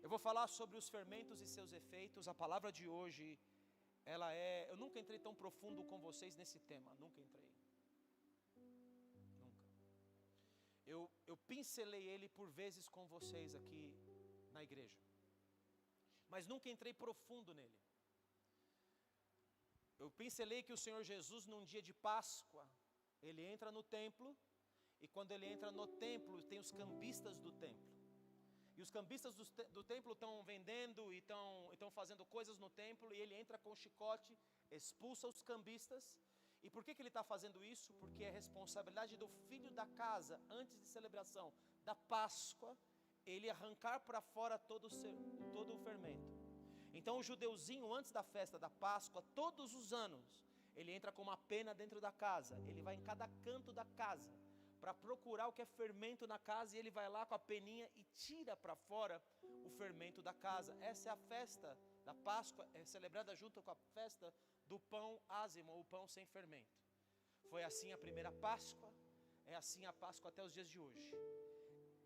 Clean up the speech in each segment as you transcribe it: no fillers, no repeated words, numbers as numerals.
Eu vou falar sobre os fermentos e seus efeitos. A palavra de hoje, eu nunca entrei tão profundo com vocês nesse tema, nunca entrei. Nunca. Eu pincelei ele por vezes com vocês aqui na igreja, mas nunca entrei profundo nele. Eu pincelei que o Senhor Jesus, num dia de Páscoa, ele entra no templo, e quando ele entra no templo, tem os cambistas do templo. E os cambistas do templo estão vendendo e estão fazendo coisas no templo, e ele entra com chicote, expulsa os cambistas. E por que ele está fazendo isso? Porque é responsabilidade do filho da casa, antes de celebração da Páscoa, ele arrancar para fora todo o fermento. Então o judeuzinho, antes da festa da Páscoa, todos os anos, ele entra com uma pena dentro da casa, ele vai em cada canto da casa, para procurar o que é fermento na casa, e ele vai lá com a peninha e tira para fora o fermento da casa. Essa é a festa da Páscoa, é celebrada junto com a festa do pão ázimo, ou pão sem fermento. Foi assim a primeira Páscoa, é assim a Páscoa até os dias de hoje.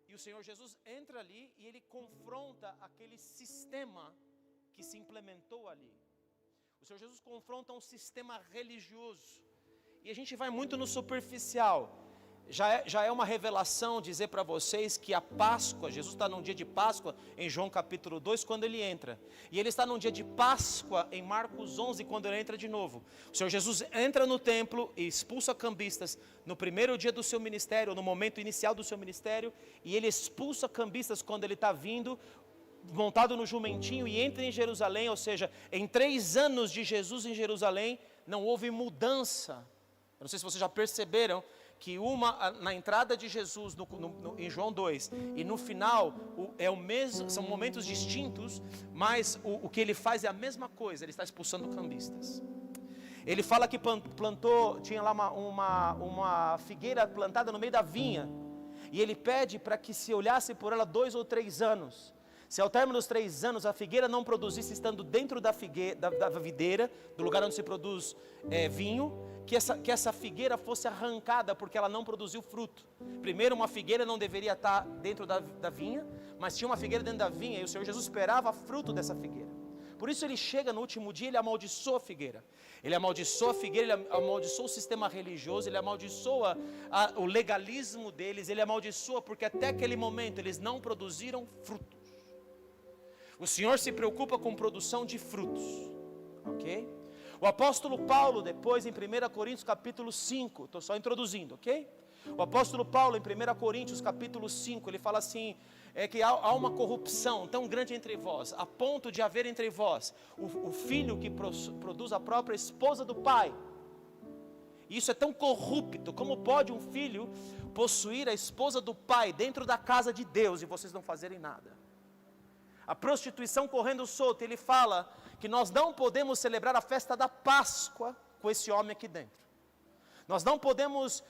E o Senhor Jesus entra ali e ele confronta aquele sistema que se implementou ali. O Senhor Jesus confronta um sistema religioso, e a gente vai muito no superficial. Já é uma revelação dizer para vocês que a Páscoa, Jesus está num dia de Páscoa em João capítulo 2 quando ele entra, e ele está num dia de Páscoa em Marcos 11 quando ele entra de novo. O Senhor Jesus entra no templo e expulsa cambistas no primeiro dia do seu ministério, no momento inicial do seu ministério, e ele expulsa cambistas quando ele está vindo montado no jumentinho e entra em Jerusalém. Ou seja, em 3 anos de Jesus em Jerusalém não houve mudança. Eu não sei se vocês já perceberam que na entrada de Jesus em João 2 e no final é o mesmo, são momentos distintos, mas o que ele faz é a mesma coisa. Ele está expulsando cambistas. Ele fala que tinha lá uma figueira plantada no meio da vinha, e ele pede para que se olhasse por ela 2 ou 3 anos. Se ao término dos 3 anos a figueira não produzisse, estando dentro da videira, do lugar onde se produz vinho, que essa figueira fosse arrancada, porque ela não produziu fruto. Primeiro, uma figueira não deveria estar dentro da vinha, mas tinha uma figueira dentro da vinha, e o Senhor Jesus esperava fruto dessa figueira. Por isso ele chega no último dia, ele amaldiçoa a figueira. Ele amaldiçoa a figueira, ele amaldiçoa o sistema religioso, ele amaldiçoa o legalismo deles, ele amaldiçoa porque até aquele momento eles não produziram frutos. O Senhor se preocupa com produção de frutos, ok? O apóstolo Paulo, depois em 1 Coríntios capítulo 5, estou só introduzindo, ok? O apóstolo Paulo em 1 Coríntios capítulo 5, ele fala assim, que há uma corrupção tão grande entre vós, a ponto de haver entre vós o filho que produz a própria esposa do pai. Isso é tão corrupto. Como pode um filho possuir a esposa do pai dentro da casa de Deus e vocês não fazerem nada? A prostituição correndo solta. Ele fala que nós não podemos celebrar a festa da Páscoa com esse homem aqui dentro. Nós não podemos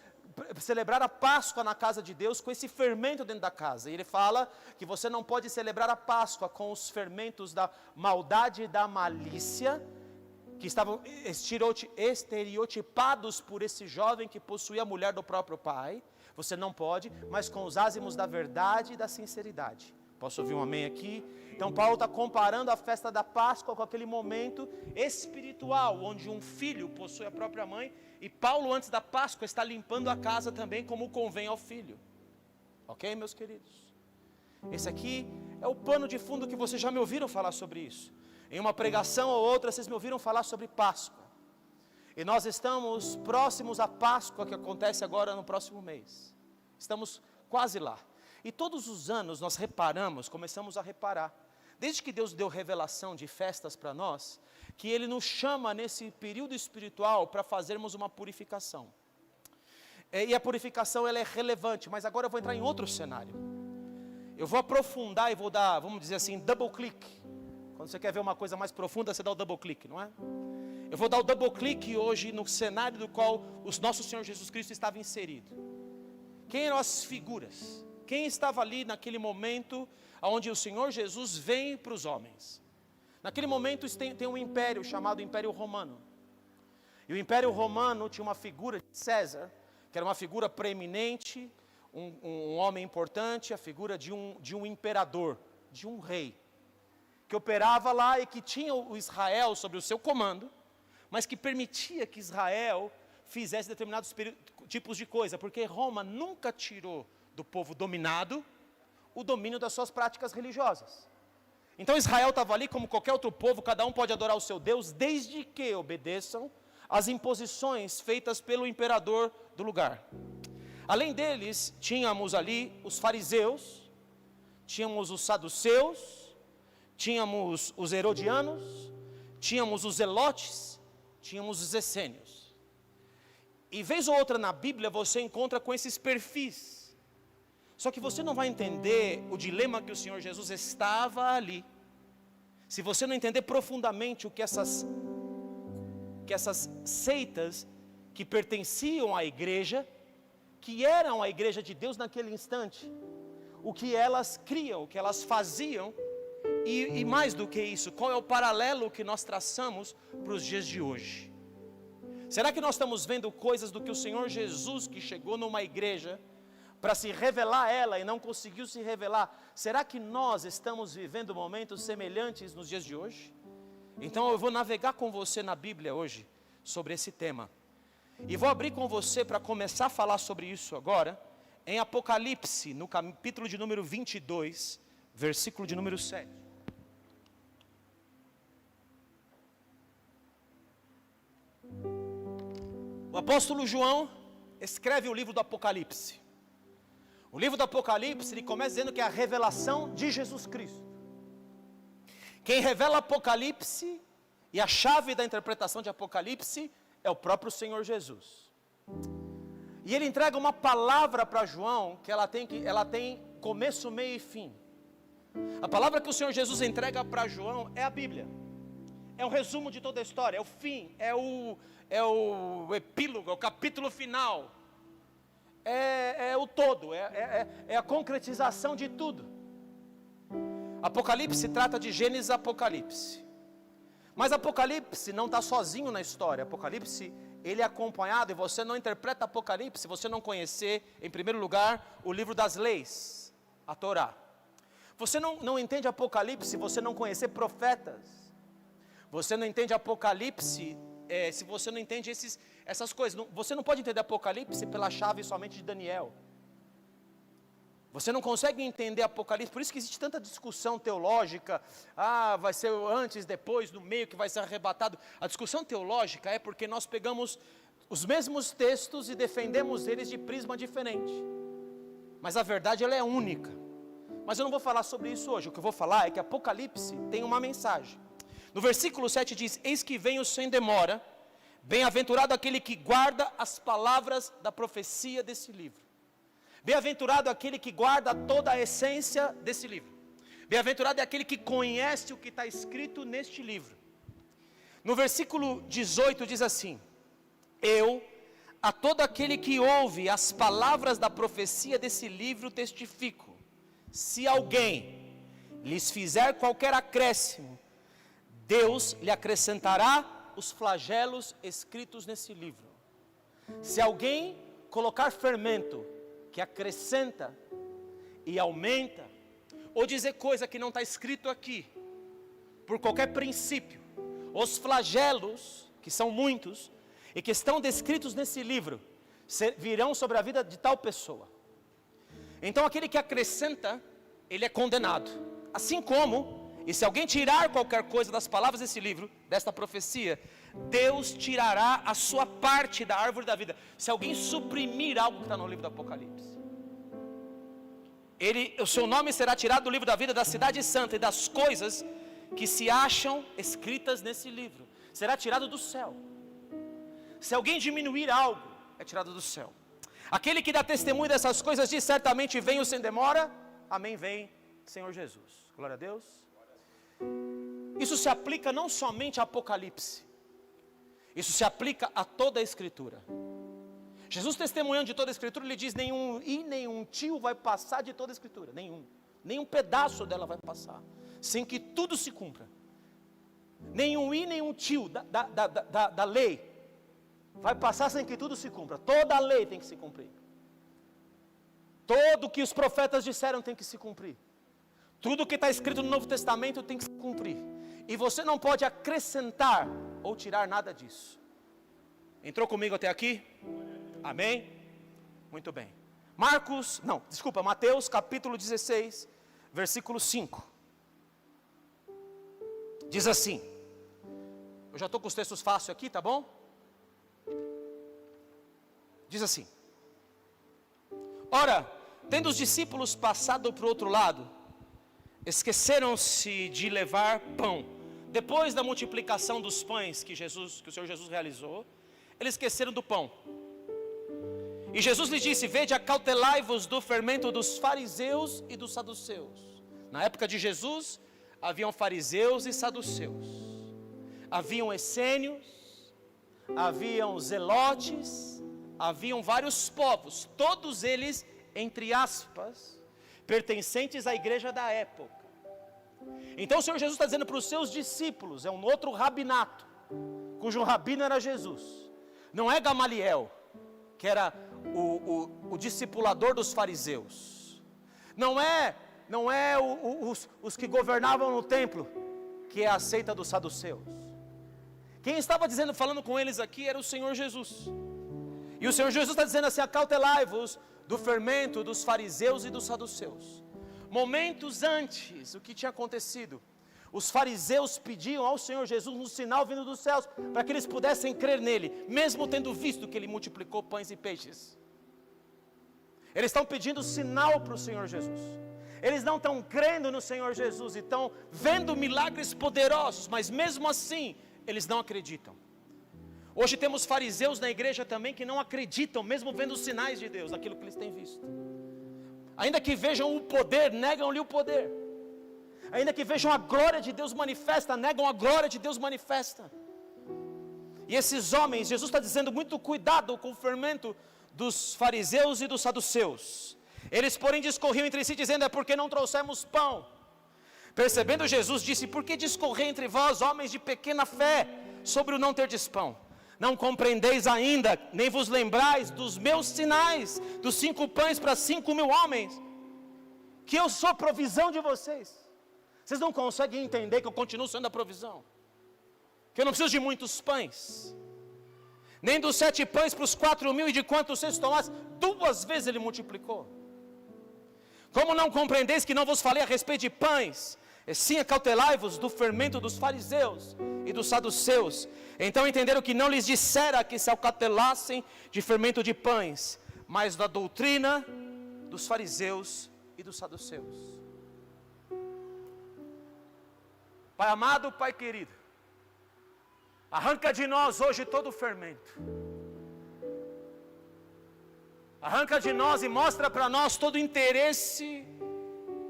celebrar a Páscoa na casa de Deus com esse fermento dentro da casa. E ele fala que você não pode celebrar a Páscoa com os fermentos da maldade e da malícia, que estavam estereotipados por esse jovem que possuía a mulher do próprio pai. Você não pode, mas com os ázimos da verdade e da sinceridade. Posso ouvir um amém aqui? Então Paulo está comparando a festa da Páscoa com aquele momento espiritual, onde um filho possui a própria mãe, e Paulo antes da Páscoa está limpando a casa também, como convém ao filho. Ok, meus queridos? Esse aqui é o pano de fundo que vocês já me ouviram falar sobre isso. Em uma pregação ou outra vocês me ouviram falar sobre Páscoa. E nós estamos próximos à Páscoa, que acontece agora no próximo mês. Estamos quase lá. E todos os anos nós começamos a reparar, desde que Deus deu revelação de festas para nós, que Ele nos chama nesse período espiritual para fazermos uma purificação. E a purificação ela é relevante, mas agora eu vou entrar em outro cenário. Eu vou aprofundar e vou dar, vamos dizer assim, double click. Quando você quer ver uma coisa mais profunda, você dá o double click, não é? Eu vou dar o double click hoje no cenário do qual o nosso Senhor Jesus Cristo estava inserido. Quem eram as figuras? Quem estava ali naquele momento onde o Senhor Jesus vem para os homens? Naquele momento tem um império chamado Império Romano. E o Império Romano tinha uma figura de César, que era uma figura preeminente, um homem importante, a figura de um imperador, de um rei. que operava lá e que tinha o Israel sob o seu comando, mas que permitia que Israel fizesse determinados tipos de coisa, porque Roma nunca tirou do povo dominado o domínio das suas práticas religiosas. Então Israel estava ali como qualquer outro povo, cada um pode adorar o seu Deus, desde que obedeçam às imposições feitas pelo imperador do lugar. Além deles, tínhamos ali os fariseus, tínhamos os saduceus, tínhamos os herodianos, tínhamos os zelotes, tínhamos os essênios. E vez ou outra na Bíblia você encontra com esses perfis. Só que você não vai entender o dilema que o Senhor Jesus estava ali, se você não entender profundamente o que essas seitas que pertenciam à igreja, que eram a igreja de Deus naquele instante, o que elas criam, o que elas faziam, e mais do que isso, qual é o paralelo que nós traçamos para os dias de hoje? Será que nós estamos vendo coisas do que o Senhor Jesus, que chegou numa igreja para se revelar a ela e não conseguiu se revelar, será que nós estamos vivendo momentos semelhantes nos dias de hoje? Então eu vou navegar com você na Bíblia hoje sobre esse tema. E vou abrir com você para começar a falar sobre isso agora, em Apocalipse, no capítulo de número 22, versículo de número 7. O apóstolo João escreve o livro do Apocalipse. O livro do Apocalipse, ele começa dizendo que é a revelação de Jesus Cristo. Quem revela Apocalipse e a chave da interpretação de Apocalipse é o próprio Senhor Jesus. E ele entrega uma palavra para João que ela tem começo, meio e fim. A palavra que o Senhor Jesus entrega para João é a Bíblia. É um resumo de toda a história, é o fim, é o epílogo, é o capítulo final. É o todo, é a concretização de tudo. Apocalipse trata de Gênesis e Apocalipse. Mas Apocalipse não está sozinho na história. Apocalipse, ele é acompanhado, e você não interpreta Apocalipse se você não conhecer, em primeiro lugar, o livro das leis, a Torá. Você não entende Apocalipse se você não conhecer profetas. Você não entende Apocalipse se você não entende essas coisas. Você não pode entender Apocalipse pela chave somente de Daniel. Você não consegue entender Apocalipse, por isso que existe tanta discussão teológica, vai ser antes, depois, no meio que vai ser arrebatado. A discussão teológica é porque nós pegamos os mesmos textos e defendemos eles de prisma diferente. Mas a verdade ela é única. Mas eu não vou falar sobre isso hoje, o que eu vou falar é que Apocalipse tem uma mensagem. No versículo 7 diz, eis que venho sem demora, bem-aventurado aquele que guarda as palavras da profecia desse livro. Bem-aventurado aquele que guarda toda a essência desse livro. Bem-aventurado é aquele que conhece o que está escrito neste livro. No versículo 18 diz assim, a todo aquele que ouve as palavras da profecia desse livro testifico, se alguém lhes fizer qualquer acréscimo, Deus lhe acrescentará os flagelos escritos nesse livro. Se alguém colocar fermento, que acrescenta e aumenta, ou dizer coisa que não está escrito aqui, por qualquer princípio, os flagelos, que são muitos, e que estão descritos nesse livro, virão sobre a vida de tal pessoa. Então aquele que acrescenta, ele é condenado. Assim como, e se alguém tirar qualquer coisa das palavras desse livro, desta profecia, Deus tirará a sua parte da árvore da vida. Se alguém suprimir algo que está no livro do Apocalipse, o seu nome será tirado do livro da vida, da cidade santa e das coisas que se acham escritas nesse livro. Será tirado do céu. Se alguém diminuir algo, é tirado do céu. Aquele que dá testemunho dessas coisas diz, certamente venho sem demora. Amém, vem Senhor Jesus. Glória a Deus. Isso se aplica não somente a Apocalipse. Isso se aplica a toda a Escritura. Jesus testemunhando de toda a Escritura, ele diz, nenhum tio vai passar de toda a Escritura. Nenhum pedaço dela vai passar, sem que tudo se cumpra. Nenhum tio da lei vai passar sem que tudo se cumpra. Toda a lei tem que se cumprir. Tudo que os profetas disseram tem que se cumprir. Tudo que está escrito no Novo Testamento tem que se cumprir. E você não pode acrescentar ou tirar nada disso. Entrou comigo até aqui? Amém? Muito bem. Mateus capítulo 16, versículo 5. Diz assim. Eu já estou com os textos fáceis aqui, tá bom? Diz assim. Ora, tendo os discípulos passado para o outro lado, esqueceram-se de levar pão. Depois da multiplicação dos pães que o Senhor Jesus realizou, eles esqueceram do pão. E Jesus lhes disse: vede, acautelai-vos do fermento dos fariseus e dos saduceus. Na época de Jesus, haviam fariseus e saduceus. Haviam essênios, haviam zelotes, haviam vários povos, todos eles, entre aspas, pertencentes à igreja da época. Então o Senhor Jesus está dizendo para os seus discípulos, é um outro rabinato, cujo rabino era Jesus. Não é Gamaliel, que era o discipulador dos fariseus. Não é os que governavam no templo, que é a seita dos saduceus. Quem estava falando com eles aqui era o Senhor Jesus. E o Senhor Jesus está dizendo assim: acautelai-vos do fermento dos fariseus e dos saduceus. Momentos antes, o que tinha acontecido? Os fariseus pediam ao Senhor Jesus um sinal vindo dos céus, para que eles pudessem crer nele, mesmo tendo visto que ele multiplicou pães e peixes. Eles estão pedindo sinal para o Senhor Jesus. Eles não estão crendo no Senhor Jesus, e estão vendo milagres poderosos, mas mesmo assim, eles não acreditam. Hoje temos fariseus na igreja também que não acreditam, mesmo vendo os sinais de Deus, aquilo que eles têm visto. Ainda que vejam o poder, negam-lhe o poder. Ainda que vejam a glória de Deus manifesta, negam a glória de Deus manifesta. E esses homens, Jesus está dizendo: muito cuidado com o fermento dos fariseus e dos saduceus. Eles, porém, discorriam entre si, dizendo: é porque não trouxemos pão. Percebendo, Jesus disse: por que discorrer entre vós, homens de pequena fé, sobre o não terdes pão? Não compreendeis ainda, nem vos lembrais dos meus sinais, dos 5 pães para 5.000 homens, que eu sou provisão de vocês. Vocês não conseguem entender que eu continuo sendo a provisão, que eu não preciso de muitos pães, nem dos 7 pães para os 4.000, e de quantos vocês tomassem, 2 vezes ele multiplicou. Como não compreendeis que não vos falei a respeito de pães? E sim, acautelai-vos do fermento dos fariseus e dos saduceus. Então entenderam que não lhes dissera que se acautelassem de fermento de pães, mas da doutrina dos fariseus e dos saduceus. Pai amado, Pai querido, arranca de nós hoje todo o fermento. Arranca de nós e mostra para nós todo o interesse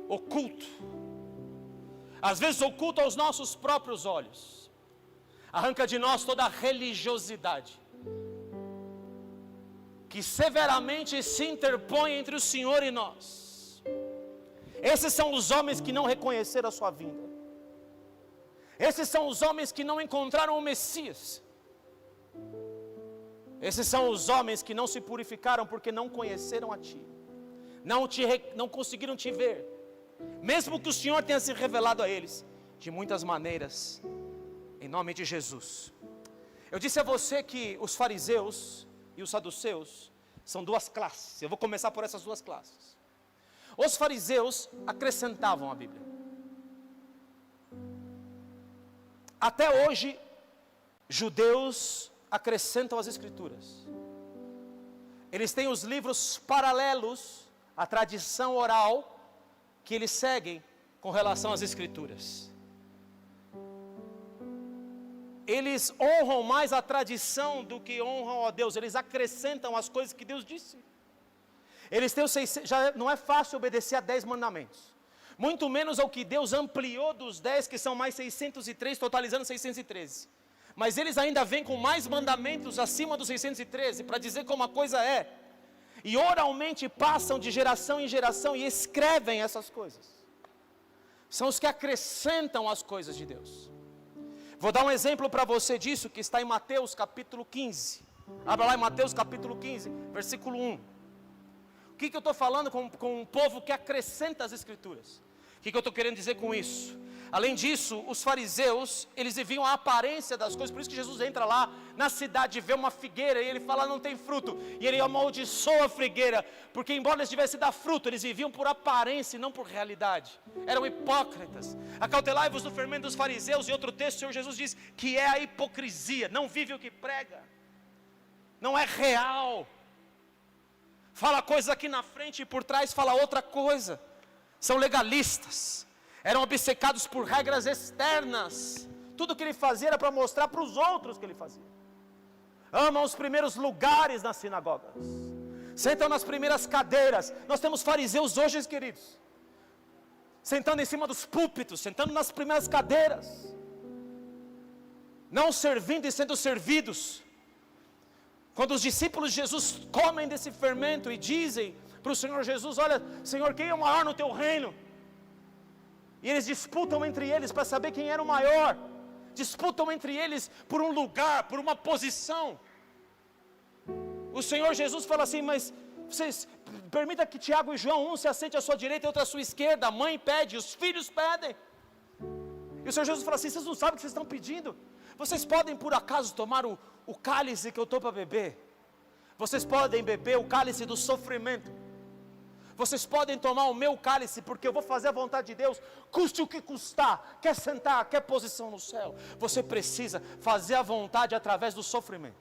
oculto, às vezes oculto aos nossos próprios olhos. Arranca de nós toda a religiosidade que severamente se interpõe entre o Senhor e nós. Esses são os homens que não reconheceram a sua vinda. Esses são os homens que não encontraram o Messias. Esses são os homens que não se purificaram porque não conheceram a Ti, não conseguiram Te ver, mesmo que o Senhor tenha se revelado a eles de muitas maneiras, em nome de Jesus. Eu disse a você que os fariseus e os saduceus são 2 classes. Eu vou começar por essas 2 classes. Os fariseus acrescentavam a Bíblia. Até hoje, judeus acrescentam as Escrituras. Eles têm os livros paralelos à tradição oral que eles seguem com relação às Escrituras. Eles honram mais a tradição do que honram a Deus. Eles acrescentam as coisas que Deus disse. Eles têm já não é fácil obedecer a 10 mandamentos, muito menos ao que Deus ampliou dos 10, que são mais 603, totalizando 613. Mas eles ainda vêm com mais mandamentos acima dos 613, para dizer como a coisa é. E oralmente passam de geração em geração e escrevem essas coisas. São os que acrescentam as coisas de Deus. Vou dar um exemplo para você disso, que está em Mateus capítulo 15. Abra lá em Mateus capítulo 15, versículo 1. O que eu estou falando com um povo que acrescenta as Escrituras? O que eu estou querendo dizer com isso? Além disso, os fariseus, eles viviam a aparência das coisas. Por isso que Jesus entra lá na cidade, vê uma figueira e ele fala, não tem fruto. E ele amaldiçoa a figueira, porque embora eles tivessem dar fruto, eles viviam por aparência e não por realidade. Eram hipócritas. Acautelai-vos do fermento dos fariseus. E outro texto, o Senhor Jesus diz que é a hipocrisia. Não vive o que prega. Não é real. Fala coisas aqui na frente e por trás fala outra coisa. São legalistas. Eram obcecados por regras externas. Tudo que ele fazia era para mostrar para os outros que ele fazia. Amam os primeiros lugares nas sinagogas. Sentam nas primeiras cadeiras. Nós temos fariseus hoje, queridos, sentando em cima dos púlpitos, sentando nas primeiras cadeiras, não servindo e sendo servidos. Quando os discípulos de Jesus comem desse fermento e dizem para o Senhor Jesus, olha, Senhor, quem é o maior no teu reino? E eles disputam entre eles para saber quem era o maior. Disputam entre eles por um lugar, por uma posição. O Senhor Jesus fala assim, mas vocês, permita que Tiago e João, um se assente à sua direita e outro à sua esquerda. A mãe pede, os filhos pedem. E o Senhor Jesus fala assim, vocês não sabem o que vocês estão pedindo? Vocês podem por acaso tomar o cálice que eu estou para beber? Vocês podem beber o cálice do sofrimento? Vocês podem tomar o meu cálice, porque eu vou fazer a vontade de Deus, custe o que custar, quer sentar, quer posição no céu. Você precisa fazer a vontade através do sofrimento.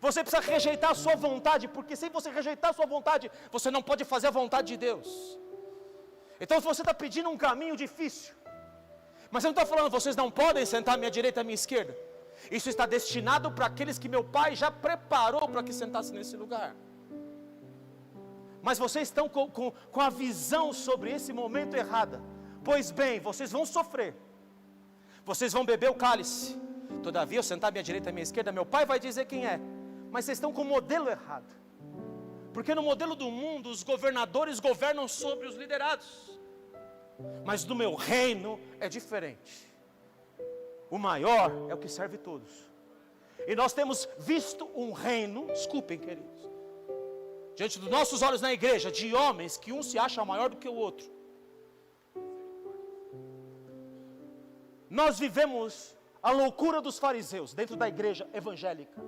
Você precisa rejeitar a sua vontade, porque se você rejeitar a sua vontade, você não pode fazer a vontade de Deus. Então se você está pedindo um caminho difícil, mas você não está falando, vocês não podem sentar à minha direita e à minha esquerda. Isso está destinado para aqueles que meu pai já preparou para que sentassem nesse lugar. Mas vocês estão com a visão sobre esse momento errada. Pois bem, vocês vão sofrer. Vocês vão beber o cálice. Todavia, eu sentar à minha direita e à minha esquerda, meu pai vai dizer quem é. Mas vocês estão com o modelo errado. Porque no modelo do mundo, os governadores governam sobre os liderados. Mas no meu reino é diferente. O maior é o que serve todos. E nós temos visto um reino, desculpem, queridos, diante dos nossos olhos na igreja, de homens que um se acha maior do que o outro. Nós vivemos a loucura dos fariseus dentro da igreja evangélica.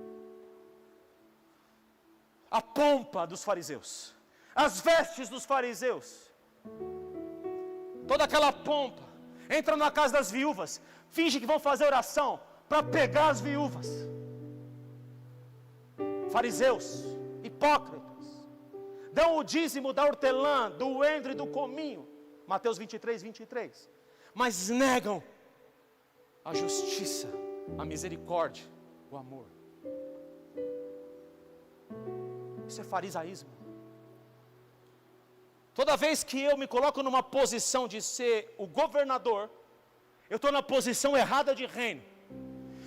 A pompa dos fariseus, as vestes dos fariseus, toda aquela pompa. Entram na casa das viúvas, fingem que vão fazer oração para pegar as viúvas. Fariseus, hipócritas. Dão o dízimo da hortelã, do endro e do cominho. Mateus 23, 23. Mas negam a justiça, a misericórdia, o amor. Isso é farisaísmo. Toda vez que eu me coloco numa posição de ser o governador, eu estou na posição errada de reino.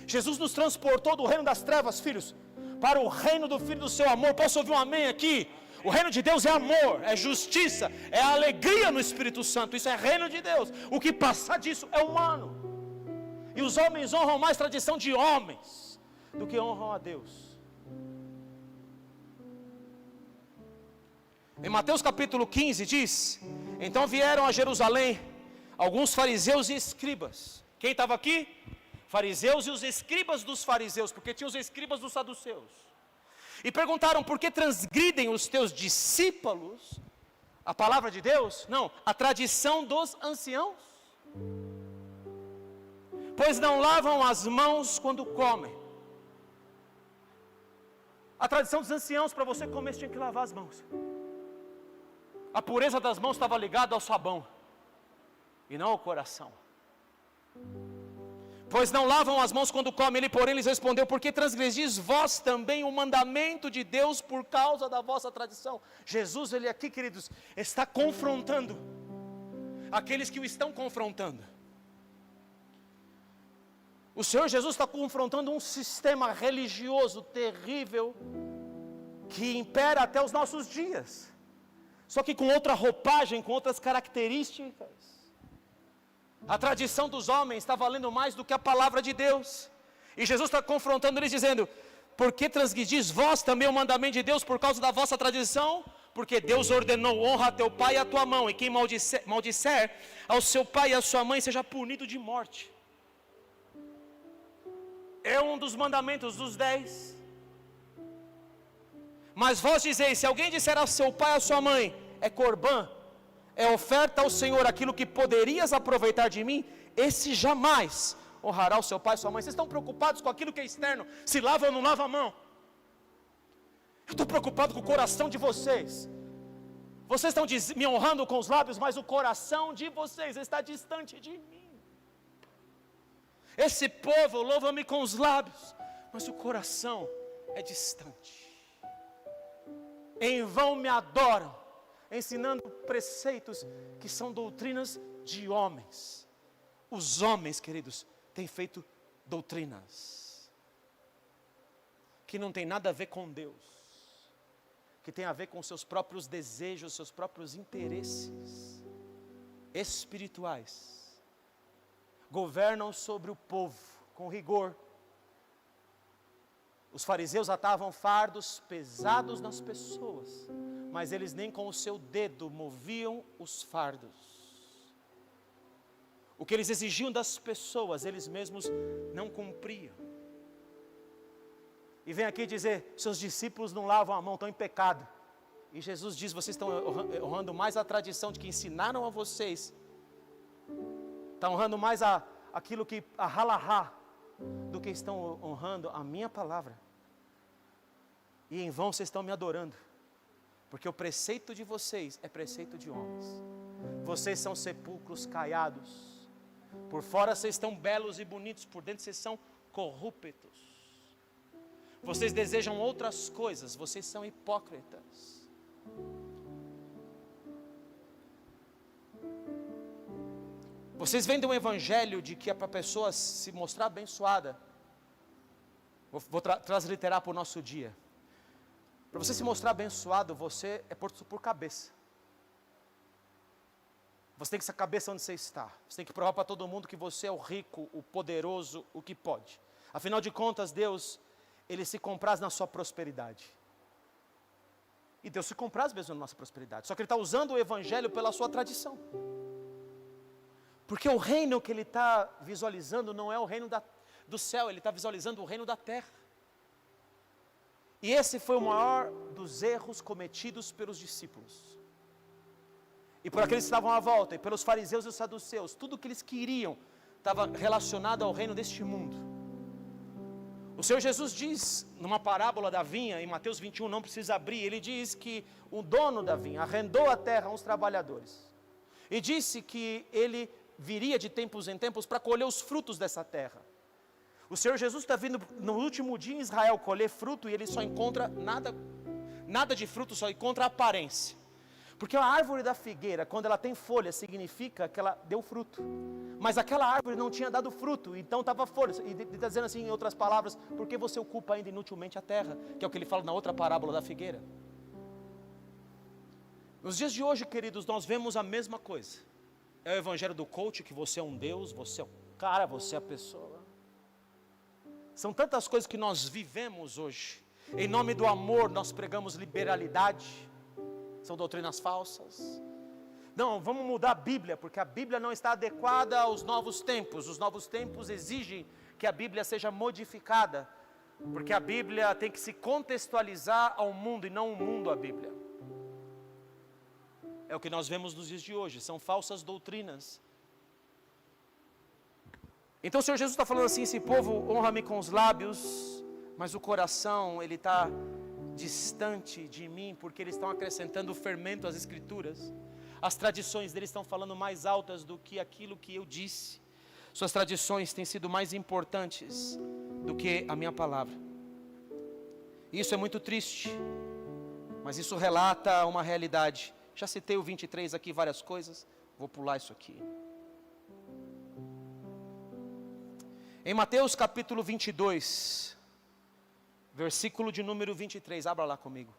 Jesus nos transportou do reino das trevas, filhos, para o reino do Filho do seu amor. Posso ouvir um amém aqui? O reino de Deus é amor, é justiça, é alegria no Espírito Santo. Isso é reino de Deus. O que passar disso é humano. E os homens honram mais tradição de homens do que honram a Deus. Em Mateus capítulo 15 diz: então vieram a Jerusalém alguns fariseus e escribas. Quem estava aqui? Fariseus e os escribas dos fariseus, porque tinha os escribas dos saduceus. E perguntaram, por que transgridem os teus discípulos a palavra de Deus? Não, a tradição dos anciãos. Pois não lavam as mãos quando comem. A tradição dos anciãos, para você comer, você tinha que lavar as mãos. A pureza das mãos estava ligada ao sabão, e não ao coração. Pois não lavam as mãos quando comem. Ele, porém, lhes respondeu, por que transgredis vós também o mandamento de Deus por causa da vossa tradição? Jesus, ele aqui, queridos, está confrontando aqueles que o estão confrontando. O Senhor Jesus está confrontando um sistema religioso terrível que impera até os nossos dias, só que com outra roupagem, com outras características. A tradição dos homens está valendo mais do que a palavra de Deus. E Jesus está confrontando eles dizendo, por que transgredis vós também o mandamento de Deus por causa da vossa tradição? porque Deus ordenou: honra a teu pai e a tua mãe, e quem maldisser ao seu pai e à sua mãe seja punido de morte. É um dos mandamentos dos 10. Mas vós dizeis: se alguém disser ao seu pai e à sua mãe, é corbã, é oferta ao Senhor, aquilo que poderias aproveitar de mim, esse jamais honrará o seu pai e sua mãe. Vocês estão preocupados com aquilo que é externo, se lava ou não lava a mão? Eu estou preocupado com o coração de vocês. Vocês estão me honrando com os lábios, mas o coração de vocês está distante de mim. Esse povo louva-me com os lábios, mas o coração é distante. Em vão me adoram, ensinando preceitos que são doutrinas de homens. Os homens, queridos, têm feito doutrinas que não tem nada a ver com Deus, que tem a ver com seus próprios desejos, seus próprios interesses espirituais. Governam sobre o povo com rigor. Os fariseus atavam fardos pesados nas pessoas, mas eles nem com o seu dedo moviam os fardos. O que eles exigiam das pessoas, eles mesmos não cumpriam. E vem aqui dizer: seus discípulos não lavam a mão, estão em pecado. E Jesus diz: vocês estão honrando mais a tradição de que ensinaram a vocês, estão honrando mais aquilo que, a halahá, do que estão honrando a minha palavra. E em vão vocês estão me adorando, porque o preceito de vocês é preceito de homens. Vocês são sepulcros caiados, por fora vocês estão belos e bonitos, por dentro vocês são corruptos. Vocês desejam outras coisas, vocês são hipócritas. Vocês vendem um evangelho de que é para a pessoa se mostrar abençoada. Vou transliterar para o nosso dia. Para você se mostrar abençoado, você é posto por cabeça. Você tem que ser a cabeça onde você está. Você tem que provar para todo mundo que você é o rico, o poderoso, o que pode. Afinal de contas, Deus, Ele se compraz na sua prosperidade. E Deus se compraz mesmo na nossa prosperidade. Só que Ele está usando o evangelho pela sua tradição. Porque o reino que Ele está visualizando não é o reino do céu, Ele está visualizando o reino da terra. E esse foi o maior dos erros cometidos pelos discípulos. E por aqueles que estavam à volta, e pelos fariseus e os saduceus, tudo o que eles queriam estava relacionado ao reino deste mundo. O Senhor Jesus diz, numa parábola da vinha, em Mateus 21, não precisa abrir, Ele diz que o dono da vinha arrendou a terra a uns trabalhadores. E disse que Ele viria de tempos em tempos para colher os frutos dessa terra. O Senhor Jesus está vindo no último dia em Israel colher fruto, e Ele só encontra nada de fruto, só encontra aparência. Porque a árvore da figueira, quando ela tem folha, significa que ela deu fruto. Mas aquela árvore não tinha dado fruto, então estava folha. E ele está dizendo assim, em outras palavras: por que você ocupa ainda inutilmente a terra? Que é o que ele fala na outra parábola da figueira. Nos dias de hoje, queridos, nós vemos a mesma coisa. É o evangelho do coach, que você é um Deus, você é o cara, você é a pessoa. São tantas coisas que nós vivemos hoje. Em nome do amor, nós pregamos liberalidade. São doutrinas falsas. Não, vamos mudar a Bíblia, porque a Bíblia não está adequada aos novos tempos. Os novos tempos exigem que a Bíblia seja modificada, porque a Bíblia tem que se contextualizar ao mundo e não o mundo à Bíblia. É o que nós vemos nos dias de hoje, são falsas doutrinas. Então o Senhor Jesus está falando assim: esse povo honra-me com os lábios, mas o coração, ele está distante de mim, porque eles estão acrescentando fermento às Escrituras. As tradições deles estão falando mais altas do que aquilo que eu disse. Suas tradições têm sido mais importantes do que a minha palavra. Isso é muito triste, mas isso relata uma realidade. Já citei o 23 aqui, várias coisas, vou pular isso aqui. Em Mateus capítulo 22, versículo de número 23, abra lá comigo.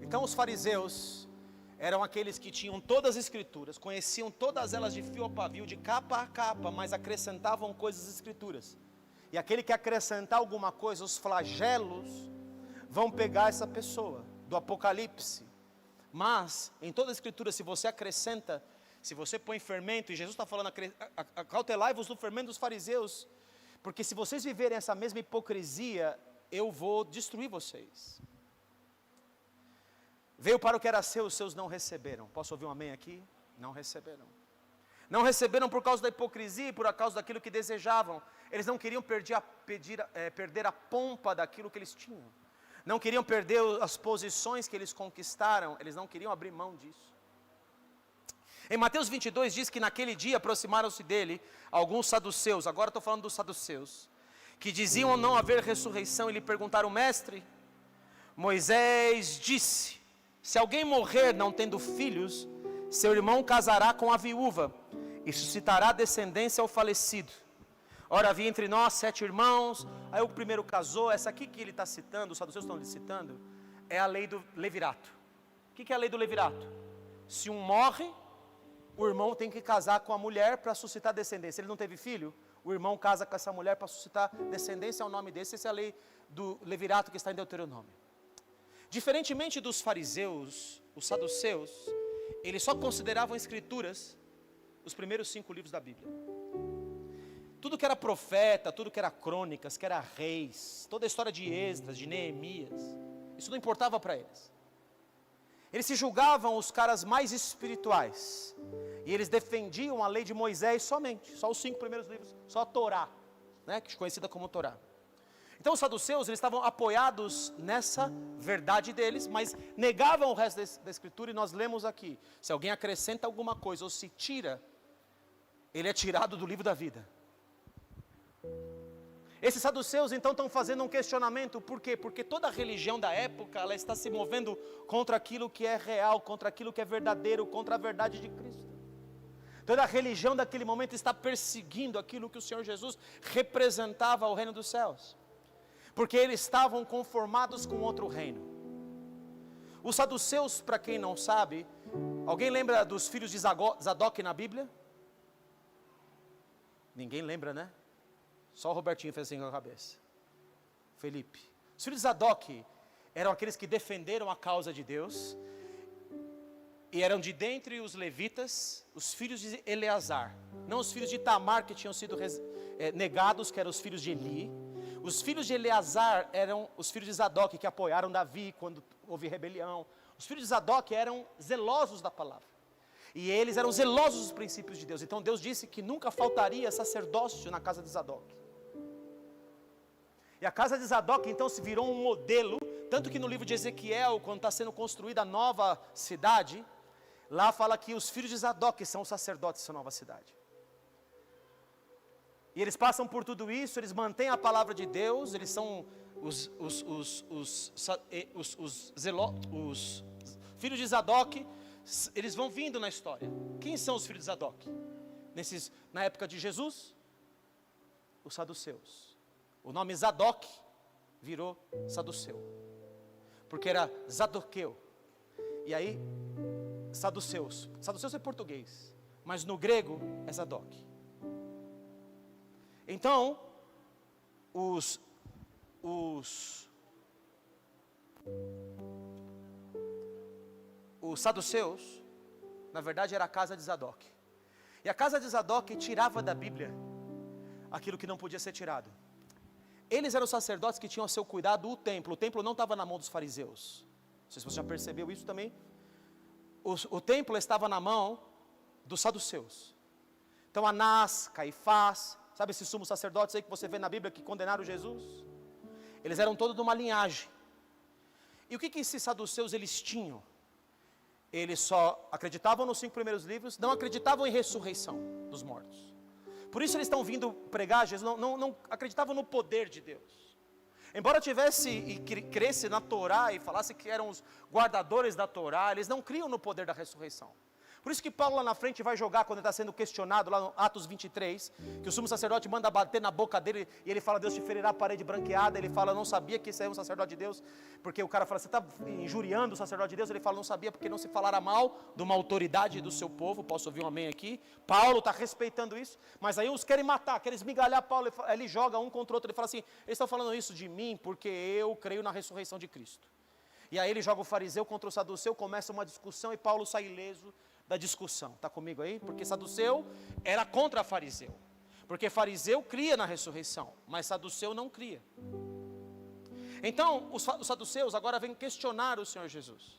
Então os fariseus, eram aqueles que tinham todas as escrituras, conheciam todas elas de fio a pavio, de capa a capa, mas acrescentavam coisas às escrituras. E aquele que acrescentar alguma coisa, os flagelos vão pegar essa pessoa, do Apocalipse. Mas, em toda a escritura, se você acrescenta, se você põe fermento, e Jesus está falando, acautelai-vos do fermento dos fariseus, porque se vocês viverem essa mesma hipocrisia, eu vou destruir vocês. Veio para o que era seu, os seus não receberam. Posso ouvir um amém aqui? Não receberam. Não receberam por causa da hipocrisia e por causa daquilo que desejavam. Eles não queriam perder a pompa daquilo que eles tinham. Não queriam perder as posições que eles conquistaram. Eles não queriam abrir mão disso. Em Mateus 22 diz que naquele dia aproximaram-se dele alguns saduceus. Agora estou falando dos saduceus. Que diziam não haver ressurreição e lhe perguntaram: mestre, Moisés disse: se alguém morrer não tendo filhos, seu irmão casará com a viúva e suscitará descendência ao falecido. Ora, havia entre nós 7 irmãos, aí o primeiro casou. Essa aqui que ele está citando, os saduceus estão lhe citando, é a lei do levirato. O que é a lei do levirato? Se um morre, o irmão tem que casar com a mulher para suscitar descendência. Ele não teve filho, o irmão casa com essa mulher para suscitar descendência ao nome desse. Essa é a lei do levirato que está em Deuteronômio. Diferentemente dos fariseus, os saduceus, eles só consideravam escrituras os primeiros 5 livros da Bíblia. Tudo que era profeta, tudo que era crônicas, que era reis, toda a história de Esdras, de Neemias, isso não importava para eles. Eles se julgavam os caras mais espirituais, e eles defendiam a lei de Moisés somente, só os 5 primeiros livros, só a Torá, né, conhecida como Torá. Então os saduceus, eles estavam apoiados nessa verdade deles, mas negavam o resto da escritura, e nós lemos aqui: se alguém acrescenta alguma coisa ou se tira, ele é tirado do livro da vida. Esses saduceus então estão fazendo um questionamento. Por quê? Porque toda a religião da época, ela está se movendo contra aquilo que é real, contra aquilo que é verdadeiro, contra a verdade de Cristo. Toda a religião daquele momento está perseguindo aquilo que o Senhor Jesus representava ao reino dos céus, porque eles estavam conformados com outro reino. Os saduceus, para quem não sabe, alguém lembra dos filhos de Zadok na Bíblia? Ninguém lembra, né? Só o Robertinho fez assim com a cabeça. Felipe. Os filhos de Zadok eram aqueles que defenderam a causa de Deus, e eram de dentre os levitas, os filhos de Eleazar, não os filhos de Tamar que tinham sido negados, que eram os filhos de Eli. Os filhos de Eleazar eram os filhos de Zadok, que apoiaram Davi quando houve rebelião. Os filhos de Zadok eram zelosos da palavra, e eles eram zelosos dos princípios de Deus. Então Deus disse que nunca faltaria sacerdócio na casa de Zadok. E a casa de Zadok então se virou um modelo, tanto que no livro de Ezequiel, quando está sendo construída a nova cidade, lá fala que os filhos de Zadok são os sacerdotes dessa nova cidade. E eles passam por tudo isso, eles mantêm a palavra de Deus, eles são os filhos de Zadok. Eles vão vindo na história. Quem são os filhos de Zadok? Na época de Jesus, os saduceus. O nome Zadok virou saduceu, porque era Zadoqueu. E aí, saduceus. Saduceus é português, mas no grego é Zadok. Então, os saduceus, na verdade, era a casa de Zadok. E a casa de Zadok tirava da Bíblia aquilo que não podia ser tirado. Eles eram os sacerdotes que tinham a seu cuidado o templo. O templo não estava na mão dos fariseus. Não sei se você já percebeu isso também. O templo estava na mão dos saduceus. Então Anás, Caifás, sabe esses sumos sacerdotes aí que você vê na Bíblia que condenaram Jesus? Eles eram todos de uma linhagem. E o que esses saduceus eles tinham? Eles só acreditavam nos 5 primeiros livros, não acreditavam em ressurreição dos mortos. Por isso eles estão vindo pregar Jesus, não acreditavam no poder de Deus. Embora tivesse e cresce na Torá e falasse que eram os guardadores da Torá, eles não criam no poder da ressurreição. Por isso que Paulo lá na frente vai jogar, quando ele está sendo questionado, lá no Atos 23, que o sumo sacerdote manda bater na boca dele, e ele fala, Deus te ferirá a parede branqueada. Ele fala, eu não sabia que esse é um sacerdote de Deus, porque o cara fala, você está injuriando o sacerdote de Deus? Ele fala, não sabia, porque não se falara mal de uma autoridade do seu povo. Posso ouvir um amém aqui? Paulo está respeitando isso, mas aí uns querem matar, querem esmigalhar Paulo. Ele joga um contra o outro, ele fala assim, eles estão falando isso de mim, porque eu creio na ressurreição de Cristo. E aí ele joga o fariseu contra o saduceu, começa uma discussão, e Paulo sai ileso da discussão. Está comigo aí? Porque saduceu era contra fariseu. Porque fariseu cria na ressurreição, mas saduceu não cria. Então, os saduceus agora vêm questionar o Senhor Jesus.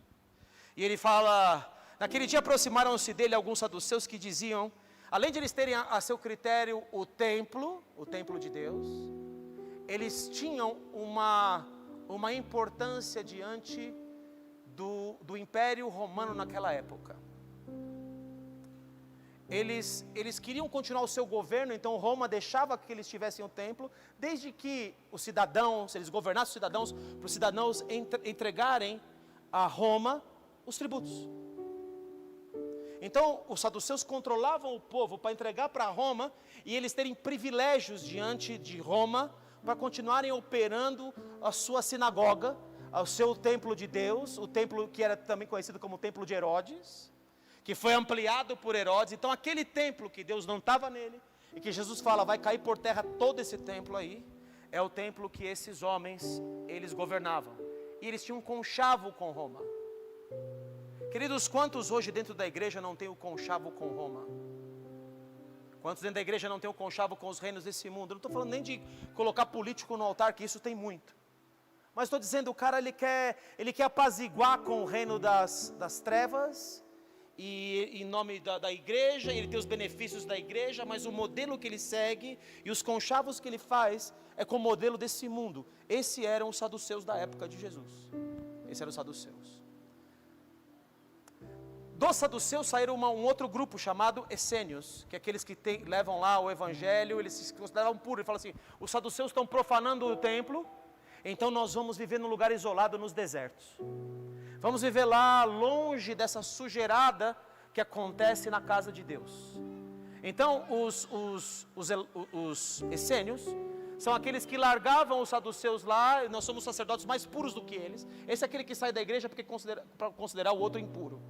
E ele fala, naquele dia aproximaram-se dele alguns saduceus que diziam, além de eles terem a seu critério o templo de Deus, eles tinham uma importância diante do Império Romano naquela época. Eles queriam continuar o seu governo, então Roma deixava que eles tivessem o templo, desde que os cidadãos, eles governassem os cidadãos, para os cidadãos entregarem a Roma os tributos. Então os saduceus controlavam o povo para entregar para Roma, e eles terem privilégios diante de Roma, para continuarem operando a sua sinagoga, o seu templo de Deus, o templo que era também conhecido como o templo de Herodes, que foi ampliado por Herodes. Então aquele templo que Deus não estava nele, e que Jesus fala, vai cair por terra todo esse templo aí, é o templo que esses homens, eles governavam. E eles tinham um conchavo com Roma. Queridos, quantos hoje dentro da igreja não tem o conchavo com Roma? Quantos dentro da igreja não tem o conchavo com os reinos desse mundo? Eu não estou falando nem de colocar político no altar, que isso tem muito. Mas estou dizendo, o cara ele quer apaziguar com o reino das trevas, e em nome da igreja, ele tem os benefícios da igreja, mas o modelo que ele segue e os conchavos que ele faz é com o modelo desse mundo. Esses eram os saduceus da época de Jesus. Esses eram os saduceus. Dos saduceus saíram um outro grupo chamado essênios, que é aqueles que levam lá o evangelho, eles se consideravam puros. Ele fala assim, os saduceus estão profanando o templo, então nós vamos viver num lugar isolado nos desertos. Vamos viver lá longe dessa sujeirada que acontece na casa de Deus. Então os essênios são aqueles que largavam os saduceus lá, nós somos sacerdotes mais puros do que eles. Esse é aquele que sai da igreja para considerar o outro impuro.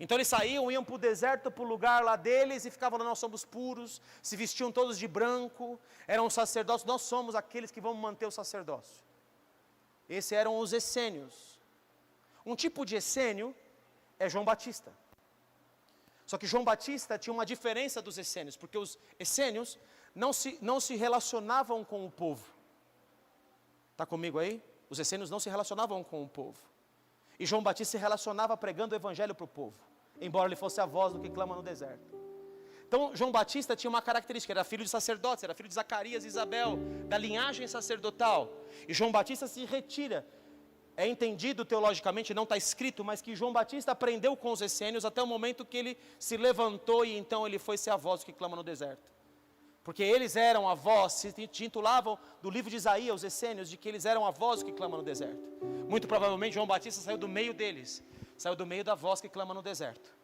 Então eles saíam, iam para o deserto, para o lugar lá deles, e ficavam lá, nós somos puros, se vestiam todos de branco, eram sacerdotes, nós somos aqueles que vamos manter o sacerdócio. Esses eram os essênios. Um tipo de essênio é João Batista. Só que João Batista tinha uma diferença dos essênios, porque os essênios não se relacionavam com o povo. Está comigo aí? Os essênios não se relacionavam com o povo. E João Batista se relacionava pregando o evangelho para o povo, embora ele fosse a voz do que clama no deserto. Então João Batista tinha uma característica, era filho de sacerdotes, era filho de Zacarias e Isabel, da linhagem sacerdotal. E João Batista se retira. É entendido teologicamente, não está escrito, mas que João Batista aprendeu com os essênios até o momento que ele se levantou, e então ele foi ser a voz do que clama no deserto. Porque eles eram a voz, se titulavam do livro de Isaías, os essênios, de que eles eram a voz que clama no deserto. Muito provavelmente João Batista saiu do meio deles, saiu do meio da voz que clama no deserto.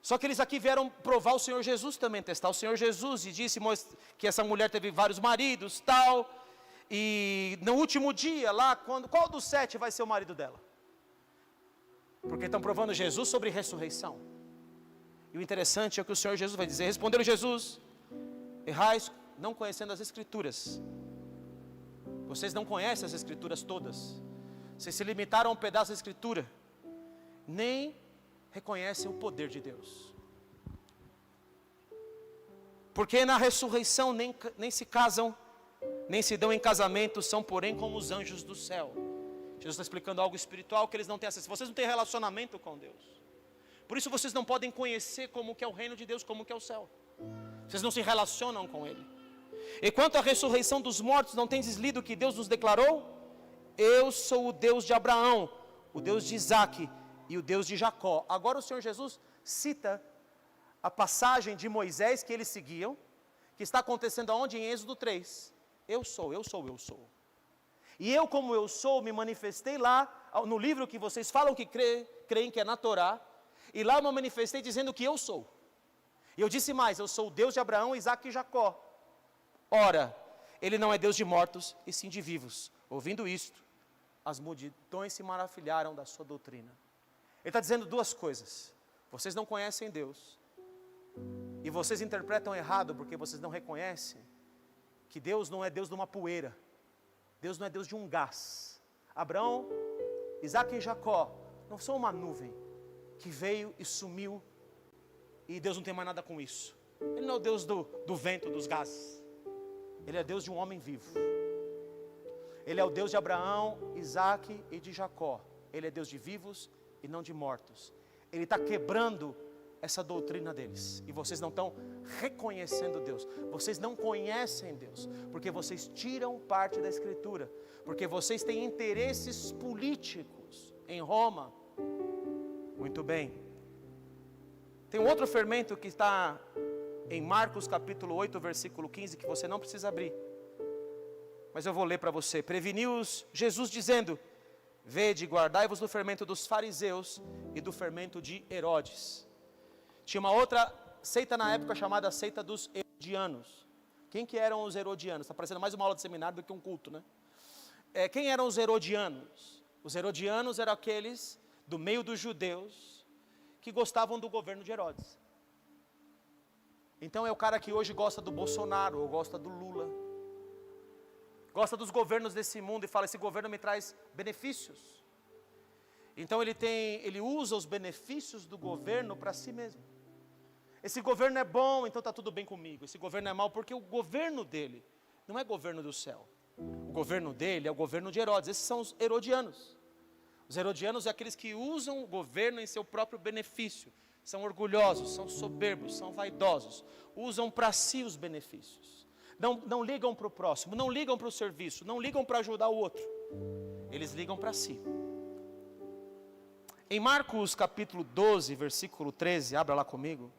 Só que eles aqui vieram provar o Senhor Jesus também, testar o Senhor Jesus, e disse que essa mulher teve vários maridos, tal, e no último dia lá, qual dos 7 vai ser o marido dela? Porque estão provando Jesus sobre ressurreição. E o interessante é que o Senhor Jesus vai dizer, respondeu Jesus, errais não conhecendo as Escrituras. Vocês não conhecem as Escrituras todas. Vocês se limitaram a um pedaço da Escritura. Nem reconhecem o poder de Deus. Porque na ressurreição nem se casam, nem se dão em casamento, são porém como os anjos do céu. Jesus está explicando algo espiritual que eles não têm acesso. Vocês não têm relacionamento com Deus. Por isso vocês não podem conhecer como que é o reino de Deus, como que é o céu. Vocês não se relacionam com Ele. E quanto à ressurreição dos mortos, não tendes lido que Deus nos declarou? Eu sou o Deus de Abraão, o Deus de Isaque e o Deus de Jacó. Agora o Senhor Jesus cita a passagem de Moisés que eles seguiam, que está acontecendo aonde? Em Êxodo 3. Eu sou. E eu, como eu sou, me manifestei lá, no livro que vocês falam que creem que é na Torá, E lá eu me manifestei dizendo que eu sou. E eu disse mais, eu sou o Deus de Abraão, Isaque e Jacó. Ora, ele não é Deus de mortos, e sim de vivos. Ouvindo isto, as multidões se maravilharam da sua doutrina. Ele está dizendo duas coisas. Vocês não conhecem Deus. E vocês interpretam errado porque vocês não reconhecem que Deus não é Deus de uma poeira. Deus não é Deus de um gás. Abraão, Isaque e Jacó não são uma nuvem que veio e sumiu e Deus não tem mais nada com isso. Ele não é o Deus do vento, dos gases. Ele é Deus de um homem vivo. Ele é o Deus de Abraão, Isaque e de Jacó. Ele é Deus de vivos e não de mortos. Ele está quebrando essa doutrina deles. E vocês não estão reconhecendo Deus. Vocês não conhecem Deus. Porque vocês tiram parte da Escritura. Porque vocês têm interesses políticos em Roma. Muito bem. Tem um outro fermento que está em Marcos capítulo 8, versículo 15, que você não precisa abrir. Mas eu vou ler para você. Preveniu-os Jesus dizendo: vede, guardai-vos do fermento dos fariseus e do fermento de Herodes. Tinha uma outra seita na época chamada seita dos herodianos. Quem que eram os herodianos? Está parecendo mais uma aula de seminário do que um culto, né? Quem eram os herodianos? Os herodianos eram aqueles do meio dos judeus que gostavam do governo de Herodes. Então é o cara que hoje gosta do Bolsonaro ou gosta do Lula. Gosta dos governos desse mundo e fala: esse governo me traz benefícios. Então ele usa os benefícios do governo para si mesmo. Esse governo é bom, então está tudo bem comigo. Esse governo é mau porque o governo dele não é governo do céu. O governo dele é o governo de Herodes. Esses são os herodianos. Os herodianos são aqueles que usam o governo em seu próprio benefício. São orgulhosos, são soberbos, são vaidosos. Usam para si os benefícios. Não ligam para o próximo, não ligam para o serviço, não ligam para ajudar o outro. Eles ligam para si. Em Marcos capítulo 12, versículo 13, abra lá comigo.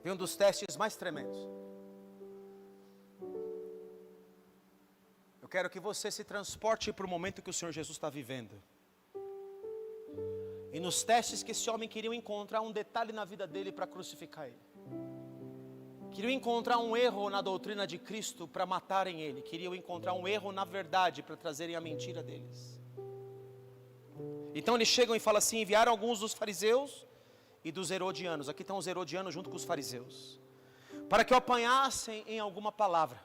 Vem um dos testes mais tremendos. Eu quero que você se transporte para o momento que o Senhor Jesus está vivendo. E nos testes que esse homem queria encontrar um detalhe na vida dele para crucificar ele. Queriam encontrar um erro na doutrina de Cristo para matarem ele. Queriam encontrar um erro na verdade para trazerem a mentira deles. Então eles chegam e falam assim: enviaram alguns dos fariseus e dos herodianos. Aqui estão os herodianos junto com os fariseus. Para que o apanhassem em alguma palavra.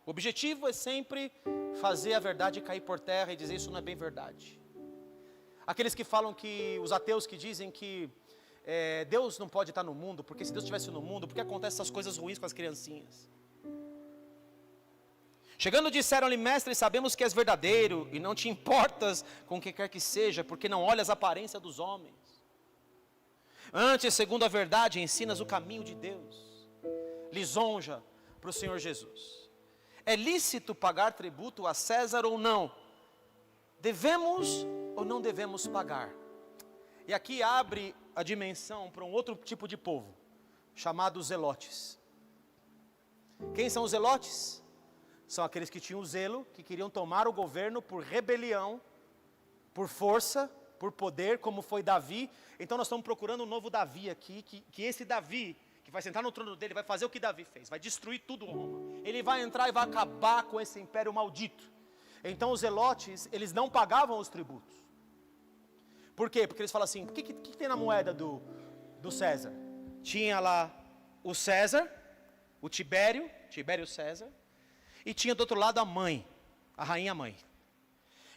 O objetivo é sempre fazer a verdade cair por terra e dizer: isso não é bem verdade. Aqueles que falam que, os ateus que dizem que Deus não pode estar no mundo, porque se Deus estivesse no mundo, por que acontecem essas coisas ruins com as criancinhas? Chegando disseram-lhe: mestre, sabemos que és verdadeiro e não te importas com o que quer que seja, porque não olhas a aparência dos homens. Antes, segundo a verdade, ensinas o caminho de Deus. Lisonja para o Senhor Jesus. É lícito pagar tributo a César ou não? Devemos ou não devemos pagar? E aqui abre a dimensão para um outro tipo de povo, chamado zelotes. Quem são os zelotes? São aqueles que tinham zelo, que queriam tomar o governo por rebelião, por força, por poder, como foi Davi. Então nós estamos procurando um novo Davi aqui, que esse Davi, que vai sentar no trono dele, vai fazer o que Davi fez, vai destruir tudo Roma. Ele vai entrar e vai acabar com esse império maldito. Então os zelotes, eles não pagavam os tributos. Por quê? Porque eles falam assim: o que tem na moeda do César? Tinha lá o César, o Tibério César, e tinha do outro lado a mãe, a rainha mãe.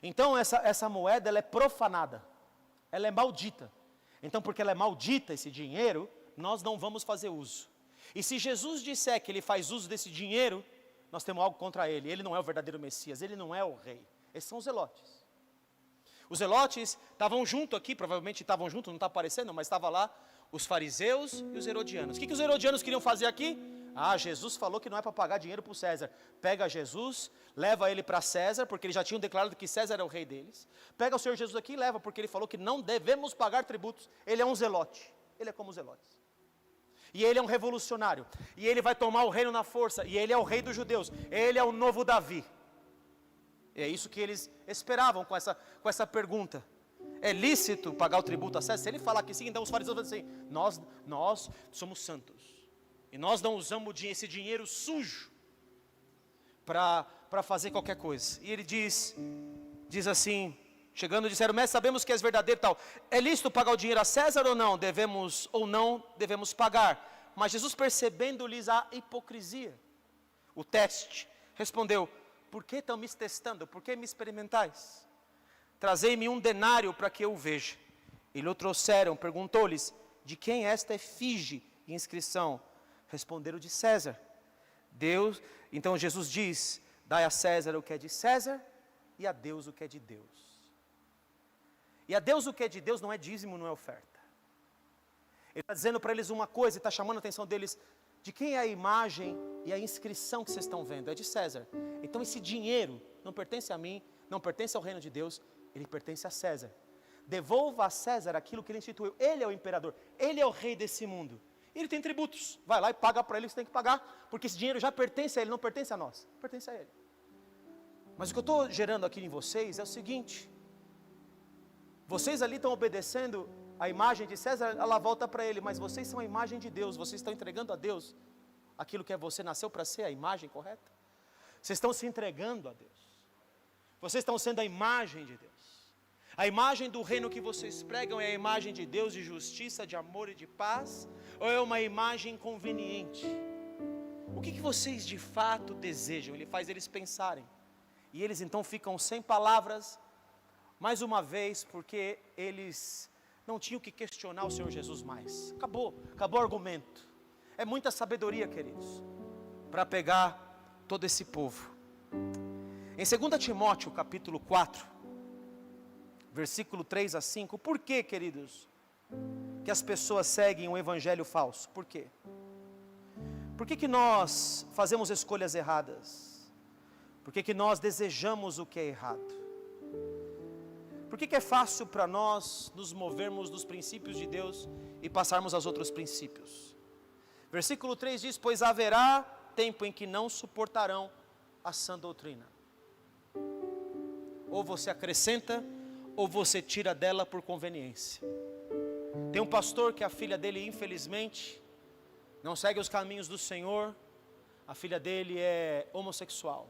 Então essa moeda, ela é profanada, ela é maldita. Então porque ela é maldita, esse dinheiro, nós não vamos fazer uso. E se Jesus disser que ele faz uso desse dinheiro, nós temos algo contra ele. Ele não é o verdadeiro Messias, ele não é o rei. Esses são os zelotes. Os zelotes estavam junto aqui, provavelmente estavam junto, não está aparecendo, mas estava lá os fariseus e os herodianos. O que os herodianos queriam fazer aqui? Jesus falou que não é para pagar dinheiro para o César. Pega Jesus, leva ele para César, porque eles já tinham declarado que César era o rei deles. Pega o Senhor Jesus aqui e leva, porque ele falou que não devemos pagar tributos. Ele é um zelote, ele é como os zelotes. E ele é um revolucionário. E ele vai tomar o reino na força. E ele é o rei dos judeus. Ele é o novo Davi. É isso que eles esperavam com essa pergunta. É lícito pagar o tributo a César? Se ele falar que sim, então os fariseus vão dizer assim, nós somos santos. E nós não usamos esse dinheiro sujo para fazer qualquer coisa. E ele diz assim, chegando, disseram, mestre, sabemos que és verdadeiro e tal. É lícito pagar o dinheiro a César ou não? Devemos pagar. Mas Jesus, percebendo-lhes a hipocrisia, o teste, respondeu, por que estão me testando? Por que me experimentais? Trazei-me um denário para que eu o veja. E lhe o trouxeram, perguntou-lhes, de quem esta efígie e inscrição? Responderam, de César. Então Jesus diz, dai a César o que é de César, e a Deus o que é de Deus. E a Deus o que é de Deus não é dízimo, não é oferta. Ele está dizendo para eles uma coisa, e está chamando a atenção deles, de quem é a imagem e a inscrição que vocês estão vendo? É de César. Então esse dinheiro não pertence a mim, não pertence ao reino de Deus, ele pertence a César. Devolva a César aquilo que ele instituiu. Ele é o imperador, ele é o rei desse mundo. Ele tem tributos, vai lá e paga para ele o que você tem que pagar, porque esse dinheiro já pertence a ele, não pertence a nós, pertence a ele. Mas o que eu estou gerando aqui em vocês é o seguinte, vocês ali estão obedecendo a imagem de César, ela volta para ele, mas vocês são a imagem de Deus, vocês estão entregando a Deus aquilo que você nasceu para ser, a imagem correta. Vocês estão se entregando a Deus, vocês estão sendo a imagem de Deus. A imagem do reino que vocês pregam é a imagem de Deus de justiça, de amor e de paz, ou é uma imagem conveniente? O que vocês de fato desejam? Ele faz eles pensarem, e eles então ficam sem palavras, mais uma vez, porque eles não tinham que questionar o Senhor Jesus mais. Acabou o argumento. É muita sabedoria, queridos, para pegar todo esse povo. Em 2 Timóteo capítulo 4, versículo 3 a 5, por que, queridos, que as pessoas seguem um evangelho falso? Por quê? Por que nós fazemos escolhas erradas? Por que nós desejamos o que é errado? Por que é fácil para nós nos movermos dos princípios de Deus e passarmos aos outros princípios? Versículo 3 diz, pois haverá tempo em que não suportarão a sã doutrina. Ou você acrescenta, ou você tira dela por conveniência. Tem um pastor que a filha dele, infelizmente, não segue os caminhos do Senhor. A filha dele é homossexual.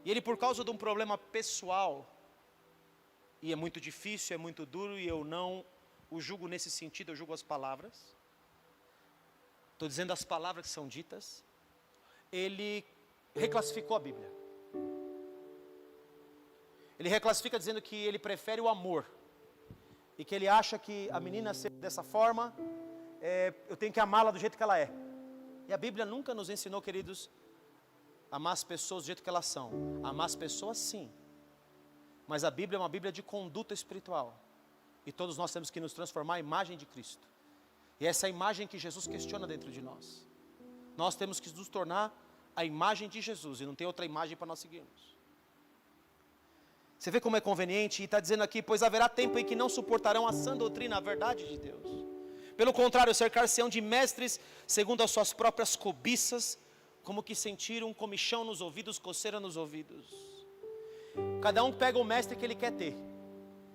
E ele, por causa de um problema pessoal, e é muito difícil, é muito duro, e eu não o julgo nesse sentido, eu julgo as palavras. Estou dizendo as palavras que são ditas. Ele reclassificou a Bíblia. Ele reclassifica dizendo que ele prefere o amor. E que ele acha que a menina ser dessa forma, eu tenho que amá-la do jeito que ela é. E a Bíblia nunca nos ensinou, queridos, a amar as pessoas do jeito que elas são. Amar as pessoas sim. Mas a Bíblia é uma Bíblia de conduta espiritual. E todos nós temos que nos transformar à imagem de Cristo. E essa é a imagem que Jesus questiona dentro de nós. Nós temos que nos tornar a imagem de Jesus. E não tem outra imagem para nós seguirmos. Você vê como é conveniente? E está dizendo aqui, pois haverá tempo em que não suportarão a sã doutrina, a verdade de Deus. Pelo contrário, cercar-se-ão de mestres, segundo as suas próprias cobiças, como que sentiram um comichão nos ouvidos, coceira nos ouvidos. Cada um pega o mestre que ele quer ter.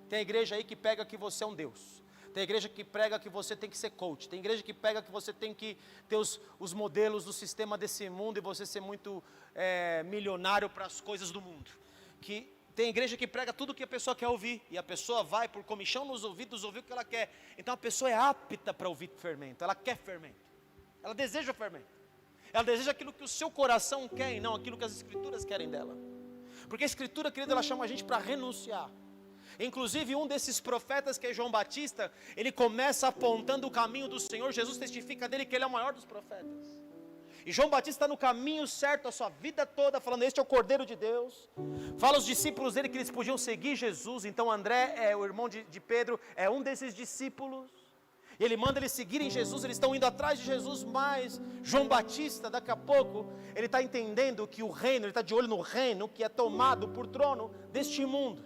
Tem igreja aí que pega que você é um Deus. Tem igreja que prega que você tem que ser coach. Tem igreja que pega que você tem que ter os modelos do sistema desse mundo e você ser muito milionário para as coisas do mundo. Tem igreja que prega tudo o que a pessoa quer ouvir. E a pessoa vai por comichão nos ouvidos ouvir o que ela quer. Então a pessoa é apta para ouvir fermento. Ela quer fermento. Ela deseja fermento. Ela deseja aquilo que o seu coração quer e não aquilo que as escrituras querem dela. Porque a escritura, querida, ela chama a gente para renunciar. Inclusive um desses profetas que é João Batista, ele começa apontando o caminho do Senhor. Jesus testifica dele que ele é o maior dos profetas. E João Batista está no caminho certo a sua vida toda, falando, este é o Cordeiro de Deus. Fala aos discípulos dele que eles podiam seguir Jesus. Então André, o irmão de Pedro, é um desses discípulos. E ele manda eles seguirem Jesus, eles estão indo atrás de Jesus, mas João Batista, daqui a pouco, ele está entendendo que o reino, ele está de olho no reino que é tomado por trono deste mundo.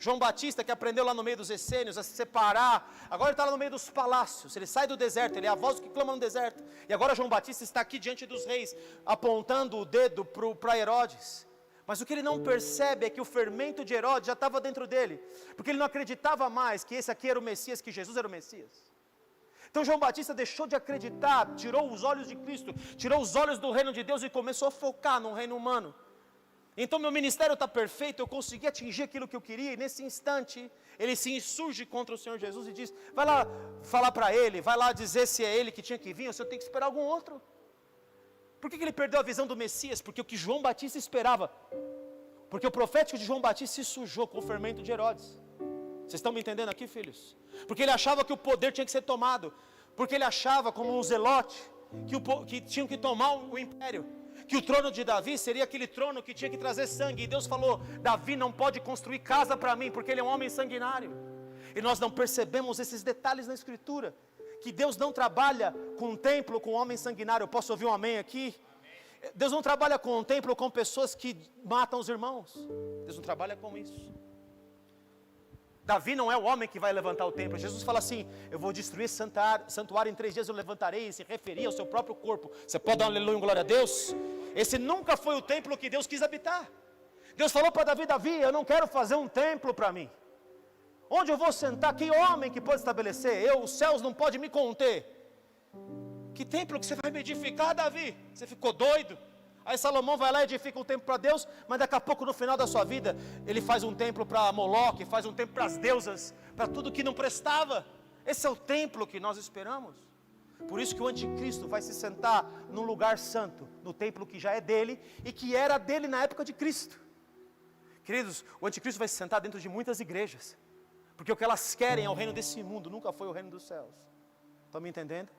João Batista, que aprendeu lá no meio dos essênios a se separar, agora ele está lá no meio dos palácios, ele sai do deserto, ele é a voz que clama no deserto, e agora João Batista está aqui diante dos reis, apontando o dedo para Herodes. Mas o que ele não percebe é que o fermento de Herodes já estava dentro dele, porque ele não acreditava mais que esse aqui era o Messias, que Jesus era o Messias. Então João Batista deixou de acreditar, tirou os olhos de Cristo, tirou os olhos do reino de Deus e começou a focar no reino humano. Então meu ministério está perfeito, eu consegui atingir aquilo que eu queria, e nesse instante, ele se insurge contra o Senhor Jesus e diz, vai lá falar para ele, vai lá dizer se é ele que tinha que vir, ou se eu tenho que esperar algum outro. Por que ele perdeu a visão do Messias? Porque o que João Batista esperava, porque o profético de João Batista se sujou com o fermento de Herodes. Vocês estão me entendendo aqui, filhos? Porque ele achava que o poder tinha que ser tomado, porque ele achava como um zelote, que tinham que tomar o império, que o trono de Davi seria aquele trono que tinha que trazer sangue, e Deus falou, Davi não pode construir casa para mim, porque ele é um homem sanguinário, e nós não percebemos esses detalhes na Escritura, que Deus não trabalha com um templo, com um homem sanguinário. Eu posso ouvir um amém aqui? Amém. Deus não trabalha com um templo, com pessoas que matam os irmãos, Deus não trabalha com isso. Davi não é o homem que vai levantar o templo. Jesus fala assim, eu vou destruir esse santuário, em 3 dias eu levantarei, e se referia ao seu próprio corpo. Você pode dar um aleluia, glória a Deus? Esse nunca foi o templo que Deus quis habitar. Deus falou para Davi, Davi, eu não quero fazer um templo para mim. Onde eu vou sentar? Que homem que pode estabelecer? Os céus não podem me conter. Que templo que você vai me edificar, Davi? Você ficou doido? Aí Salomão vai lá e edifica um templo para Deus, mas daqui a pouco no final da sua vida, ele faz um templo para Moloque, faz um templo para as deusas, para tudo que não prestava. Esse é o templo que nós esperamos. Por isso que o anticristo vai se sentar num lugar santo, no templo que já é dele, e que era dele na época de Cristo. Queridos, o anticristo vai se sentar dentro de muitas igrejas, porque o que elas querem é o reino desse mundo, nunca foi o reino dos céus. Estão me entendendo?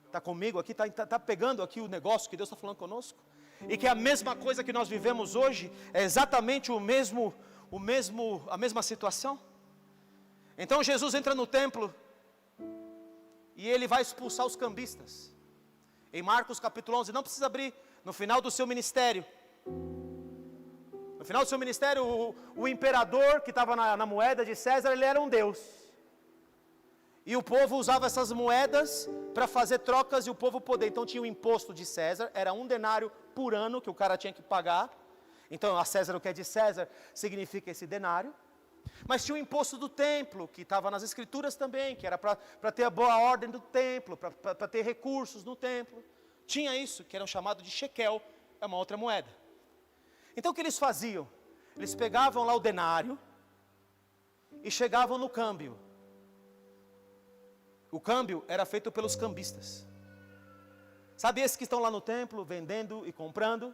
Está comigo aqui, está pegando aqui o negócio que Deus está falando conosco? E que a mesma coisa que nós vivemos hoje, é exatamente a mesma situação? Então Jesus entra no templo, e ele vai expulsar os cambistas. Em Marcos capítulo 11, não precisa abrir, no final do seu ministério, o imperador que estava na moeda de César, ele era um deus. E o povo usava essas moedas para fazer trocas e o povo poder. Então tinha o imposto de César, era 1 denário por ano que o cara tinha que pagar. Então a César o que é de César significa esse denário. Mas tinha o imposto do templo, que estava nas escrituras também, que era para ter a boa ordem do templo, para ter recursos no templo. Tinha isso, que era chamado de shekel, é uma outra moeda. Então o que eles faziam? Eles pegavam lá o denário e chegavam no câmbio. O câmbio era feito pelos cambistas. Sabe esses que estão lá no templo, vendendo e comprando?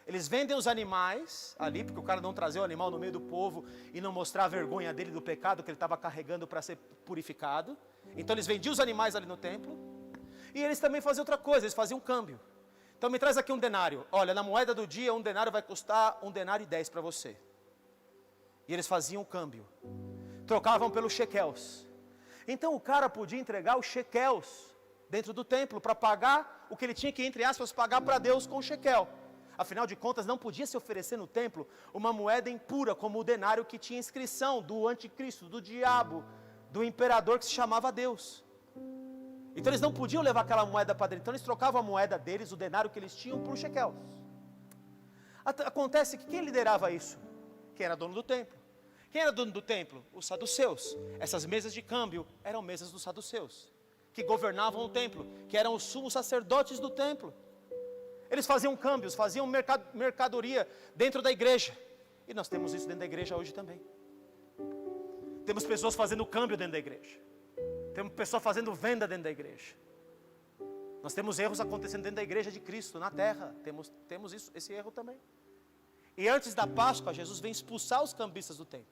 Eles vendem os animais ali, porque o cara não trazia o animal no meio do povo e não mostrar a vergonha dele do pecado que ele estava carregando para ser purificado. Então eles vendiam os animais ali no templo. E eles também faziam outra coisa, eles faziam um câmbio. Então me traz aqui um denário. Olha, na moeda do dia, 1 denário vai custar 1 denário e 10 para você. E eles faziam o câmbio. Trocavam pelos shekels. Então o cara podia entregar os shekels dentro do templo para pagar o que ele tinha que, entre aspas, pagar para Deus com o shekel. Afinal de contas, não podia se oferecer no templo uma moeda impura, como o denário que tinha inscrição do anticristo, do diabo, do imperador que se chamava Deus. Então eles não podiam levar aquela moeda para dentro, então eles trocavam a moeda deles, o denário que eles tinham, por shekels. Acontece que quem liderava isso? Quem era dono do templo. Quem era dono do templo? Os saduceus. Essas mesas de câmbio eram mesas dos saduceus, que governavam o templo, que eram os sumos sacerdotes do templo. Eles faziam câmbios, faziam mercadoria dentro da igreja. E nós temos isso dentro da igreja hoje também. Temos pessoas fazendo câmbio dentro da igreja. Temos pessoas fazendo venda dentro da igreja. Nós temos erros acontecendo dentro da igreja de Cristo, na terra. Temos esse erro também. E antes da Páscoa, Jesus vem expulsar os cambistas do templo.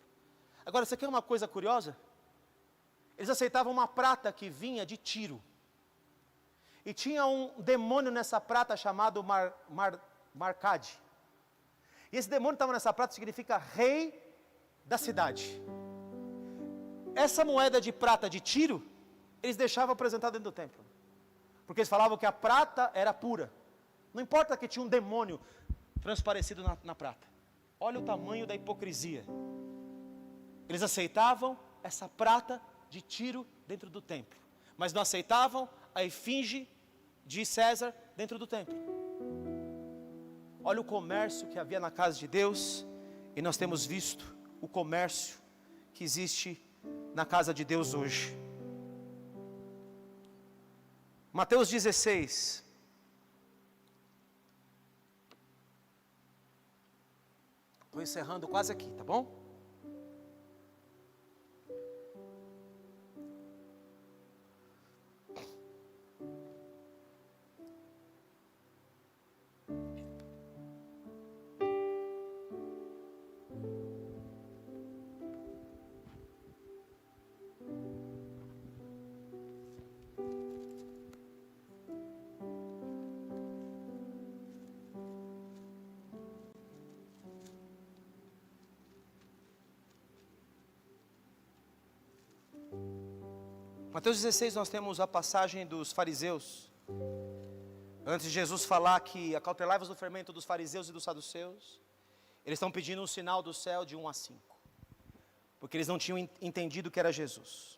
Agora, você quer uma coisa curiosa? Eles aceitavam uma prata que vinha de Tiro. E tinha um demônio nessa prata chamado Marcade. E esse demônio estava nessa prata, significa rei da cidade. Essa moeda de prata de Tiro, eles deixavam apresentada dentro do templo. Porque eles falavam que a prata era pura. Não importa que tinha um demônio transparecido na prata. Olha o tamanho da hipocrisia. Eles aceitavam essa prata de Tiro dentro do templo, mas não aceitavam a efígie de César dentro do templo. Olha o comércio que havia na casa de Deus, e nós temos visto o comércio que existe na casa de Deus hoje. Mateus 16. Estou encerrando quase aqui, tá bom? Mateus 16 nós temos a passagem dos fariseus. Antes de Jesus falar que acautelai-vos do fermento dos fariseus e dos saduceus, eles estão pedindo um sinal do céu de 1 a 5, porque eles não tinham entendido que era Jesus.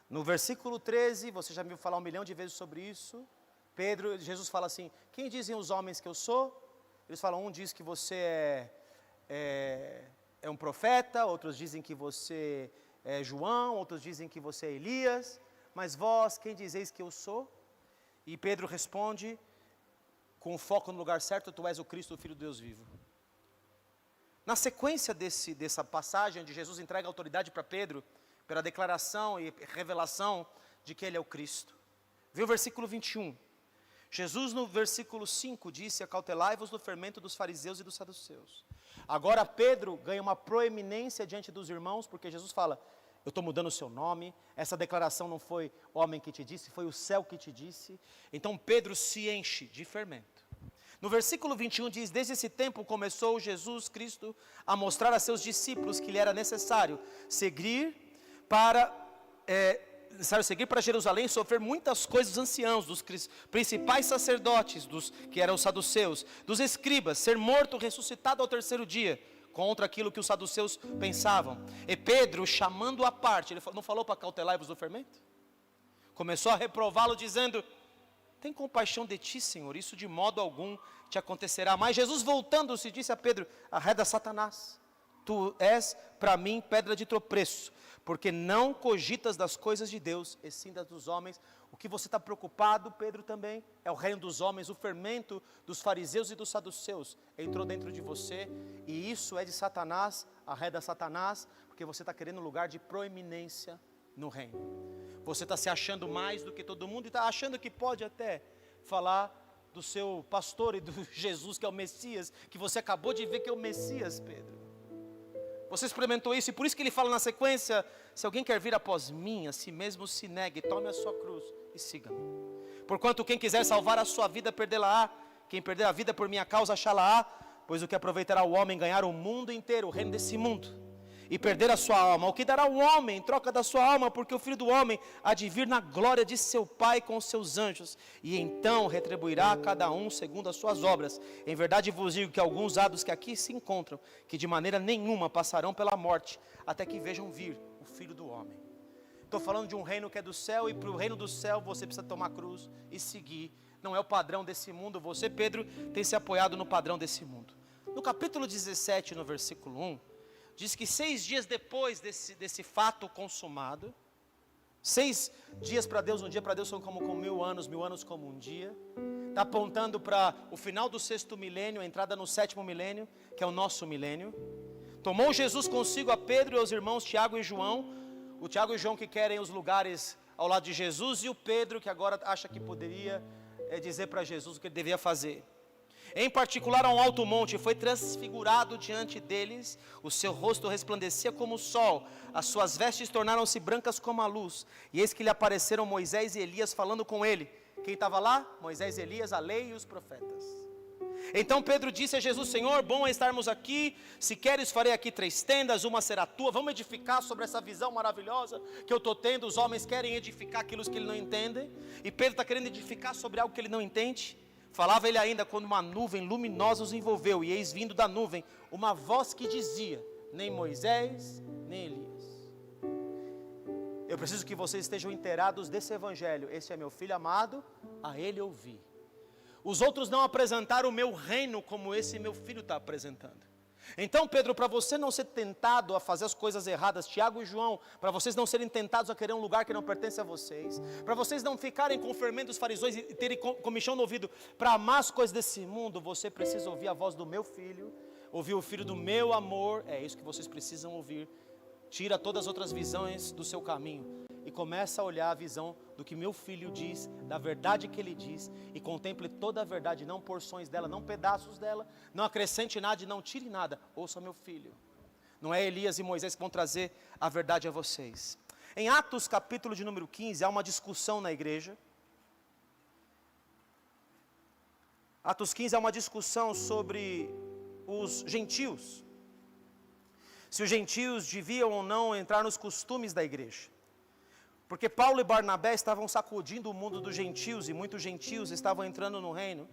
No versículo 13, você já me viu falar 1 milhão de vezes sobre isso. Jesus fala assim: quem dizem os homens que eu sou? Eles falam, um diz que você é um profeta, outros dizem que você é João, outros dizem que você é Elias, mas vós, quem dizeis que eu sou? E Pedro responde, com foco no lugar certo: tu és o Cristo, o Filho de Deus vivo. Na sequência dessa passagem, onde Jesus entrega a autoridade para Pedro, pela declaração e revelação de que ele é o Cristo, vê o versículo 21. Jesus no versículo 5 disse: acautelai-vos do fermento dos fariseus e dos saduceus. Agora Pedro ganha uma proeminência diante dos irmãos, porque Jesus fala: eu estou mudando o seu nome, essa declaração não foi o homem que te disse, foi o céu que te disse. Então Pedro se enche de fermento. No versículo 21 diz: desde esse tempo começou Jesus Cristo a mostrar a seus discípulos que lhe era necessário seguir para Jerusalém, sofrer muitas coisas dos anciãos, dos principais sacerdotes, dos que eram os saduceus, dos escribas, ser morto, ressuscitado ao terceiro dia, contra aquilo que os saduceus pensavam. E Pedro, chamando à parte, ele não falou para acautelai-vos do fermento? Começou a reprová-lo, dizendo: tem compaixão de ti, Senhor, isso de modo algum te acontecerá. Mas Jesus, voltando-se, disse a Pedro: arreda Satanás, tu és para mim pedra de tropeço, porque não cogitas das coisas de Deus, e sim das dos homens. O que você está preocupado, Pedro, também é o reino dos homens. O fermento dos fariseus e dos saduceus entrou dentro de você, e isso é de Satanás. Arreda Satanás, porque você está querendo um lugar de proeminência no reino. Você está se achando mais do que todo mundo, e está achando que pode até falar do seu pastor e do Jesus que é o Messias, que você acabou de ver que é o Messias, Pedro. Você experimentou isso, e por isso que ele fala na sequência: se alguém quer vir após mim, a si mesmo se negue, tome a sua cruz e siga-me. Porquanto quem quiser salvar a sua vida, perdê-la-á. Quem perder a vida por minha causa, achá-la-á. Pois o que aproveitará o homem ganhar o mundo inteiro, o reino desse mundo, e perder a sua alma? O que dará o homem em troca da sua alma? Porque o Filho do Homem há de vir na glória de seu Pai com os seus anjos, e então retribuirá a cada um segundo as suas obras. Em verdade vos digo que alguns há dos que aqui se encontram, que de maneira nenhuma passarão pela morte, até que vejam vir o Filho do Homem. Estou falando de um reino que é do céu, e para o reino do céu você precisa tomar cruz e seguir. Não é o padrão desse mundo. Você, Pedro, tem se apoiado no padrão desse mundo. No capítulo 17, no versículo 1, diz que 6 dias depois desse fato consumado, 6 dias para Deus, um dia para Deus são como 1000 anos, 1000 anos como um dia. Está apontando para o final do 6º milênio, a entrada no 7º milênio, que é o nosso milênio. Tomou Jesus consigo a Pedro e aos irmãos Tiago e João, o Tiago e João que querem os lugares ao lado de Jesus, e o Pedro que agora acha que poderia dizer para Jesus o que ele devia fazer. Em particular a um alto monte, foi transfigurado diante deles, o seu rosto resplandecia como o sol, as suas vestes tornaram-se brancas como a luz, e eis que lhe apareceram Moisés e Elias falando com ele. Quem estava lá? Moisés e Elias, a lei e os profetas. Então Pedro disse a Jesus: Senhor, bom é estarmos aqui, se queres farei aqui 3 tendas, uma será tua. Vamos edificar sobre essa visão maravilhosa que eu estou tendo. Os homens querem edificar aquilo que eles não entendem, e Pedro está querendo edificar sobre algo que ele não entende. Falava ele ainda quando uma nuvem luminosa os envolveu, e eis vindo da nuvem uma voz que dizia: nem Moisés, nem Elias, Eu preciso que vocês estejam inteirados desse evangelho. Esse é meu filho amado, a ele ouvi. Os outros não apresentaram o meu reino como esse meu filho está apresentando. Então, Pedro, para você não ser tentado a fazer as coisas erradas, Tiago e João, para vocês não serem tentados a querer um lugar que não pertence a vocês, para vocês não ficarem com o fermento dos fariseus e terem comichão no ouvido para amar as coisas desse mundo, você precisa ouvir a voz do meu filho, ouvir o filho do meu amor, é isso que vocês precisam ouvir. Tira todas as outras visões do seu caminho e começa a olhar a visão do que meu filho diz, da verdade que ele diz, e contemple toda a verdade, não porções dela, não pedaços dela, não acrescente nada e não tire nada. Ouça meu filho, não é Elias e Moisés que vão trazer a verdade a vocês. Em Atos capítulo de número 15, há uma discussão na igreja. Atos 15 é uma discussão sobre os gentios, se os gentios deviam ou não entrar nos costumes da igreja. Porque Paulo e Barnabé estavam sacudindo o mundo dos gentios, e muitos gentios estavam entrando no reino.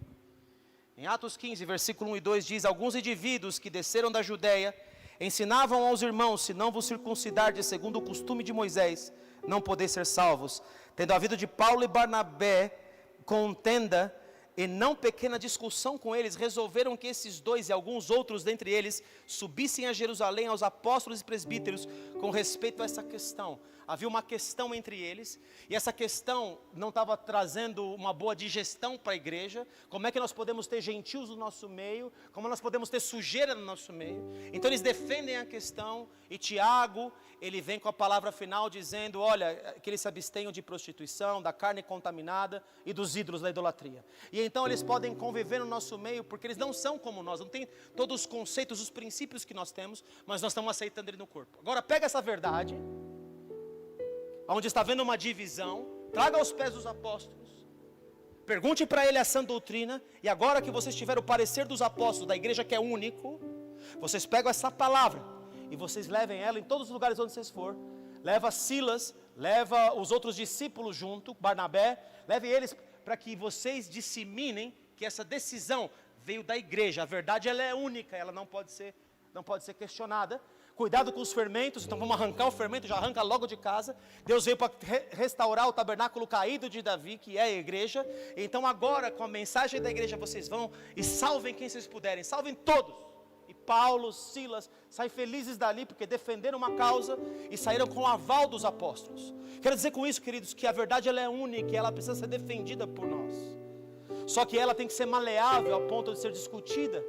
Em Atos 15, versículo 1 e 2 diz: alguns indivíduos que desceram da Judeia ensinavam aos irmãos: se não vos circuncidardes segundo o costume de Moisés, não podeis ser salvos. Tendo havido de Paulo e Barnabé contenda e não pequena discussão com eles, resolveram que esses dois e alguns outros dentre eles subissem a Jerusalém aos apóstolos e presbíteros com respeito a essa questão. Havia uma questão entre eles, e essa questão não estava trazendo uma boa digestão para a igreja. Como é que nós podemos ter gentios no nosso meio? Como nós podemos ter sujeira no nosso meio? Então eles defendem a questão, e Tiago, ele vem com a palavra final dizendo: olha, que eles se abstenham de prostituição, da carne contaminada e dos ídolos da idolatria. E então eles podem conviver no nosso meio, porque eles não são como nós, não têm todos os conceitos, os princípios que nós temos, mas nós estamos aceitando ele no corpo. Agora pega essa verdade, onde está havendo uma divisão, traga aos pés dos apóstolos, pergunte para ele a sã doutrina, e agora que vocês tiveram o parecer dos apóstolos, da igreja que é único, vocês pegam essa palavra, e vocês levem ela em todos os lugares onde vocês for, leva Silas, leva os outros discípulos junto, Barnabé, leve eles para que vocês disseminem que essa decisão veio da igreja, a verdade ela é única, ela não pode ser questionada. Cuidado com os fermentos, então vamos arrancar o fermento, já arranca logo de casa. Deus veio para restaurar o tabernáculo caído de Davi, que é a igreja. Então agora, com a mensagem da igreja, vocês vão e salvem quem vocês puderem, salvem todos. E Paulo, Silas, saem felizes dali, porque defenderam uma causa e saíram com o aval dos apóstolos. Quero dizer com isso, queridos, que a verdade ela é única e ela precisa ser defendida por nós. Só que ela tem que ser maleável ao ponto de ser discutida.